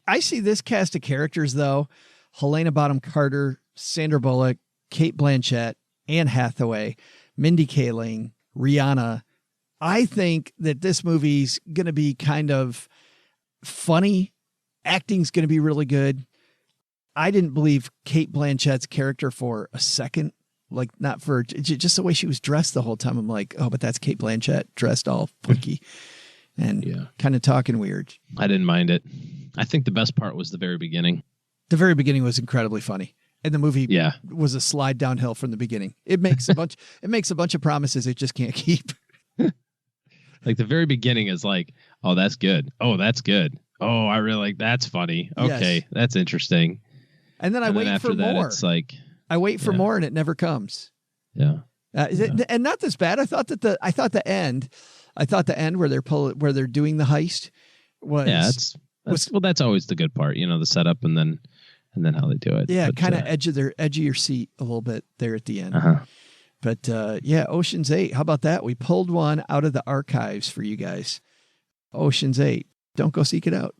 [SPEAKER 5] I see this cast of characters, though. Helena Bonham Carter, Sandra Bullock, Cate Blanchett, Anne Hathaway, Mindy Kaling, Rihanna. I think that this movie's going to be kind of funny. Acting's going to be really good. I didn't believe Cate Blanchett's character for a second. Like, not for just the way she was dressed the whole time. I'm like, oh, but that's Cate Blanchett dressed all funky and kind of talking weird.
[SPEAKER 6] I didn't mind it. I think the best part was the very beginning.
[SPEAKER 5] The very beginning was incredibly funny. And the movie was a slide downhill from the beginning. It makes a bunch of promises it just can't keep.
[SPEAKER 6] Like the very beginning is like, oh, that's good. Oh, that's good. Oh, I really like that's funny. Okay, yes. That's interesting.
[SPEAKER 5] And then I wait for more.
[SPEAKER 6] It's like
[SPEAKER 5] I wait for more, and it never comes.
[SPEAKER 6] Yeah,
[SPEAKER 5] and not this bad. I thought the end where they're doing the heist was
[SPEAKER 6] that's always the good part. The setup and then how they do it.
[SPEAKER 5] Yeah, kind of edge of your seat a little bit there at the end. But Ocean's 8. How about that? We pulled one out of the archives for you guys. Ocean's 8. Don't go seek it out.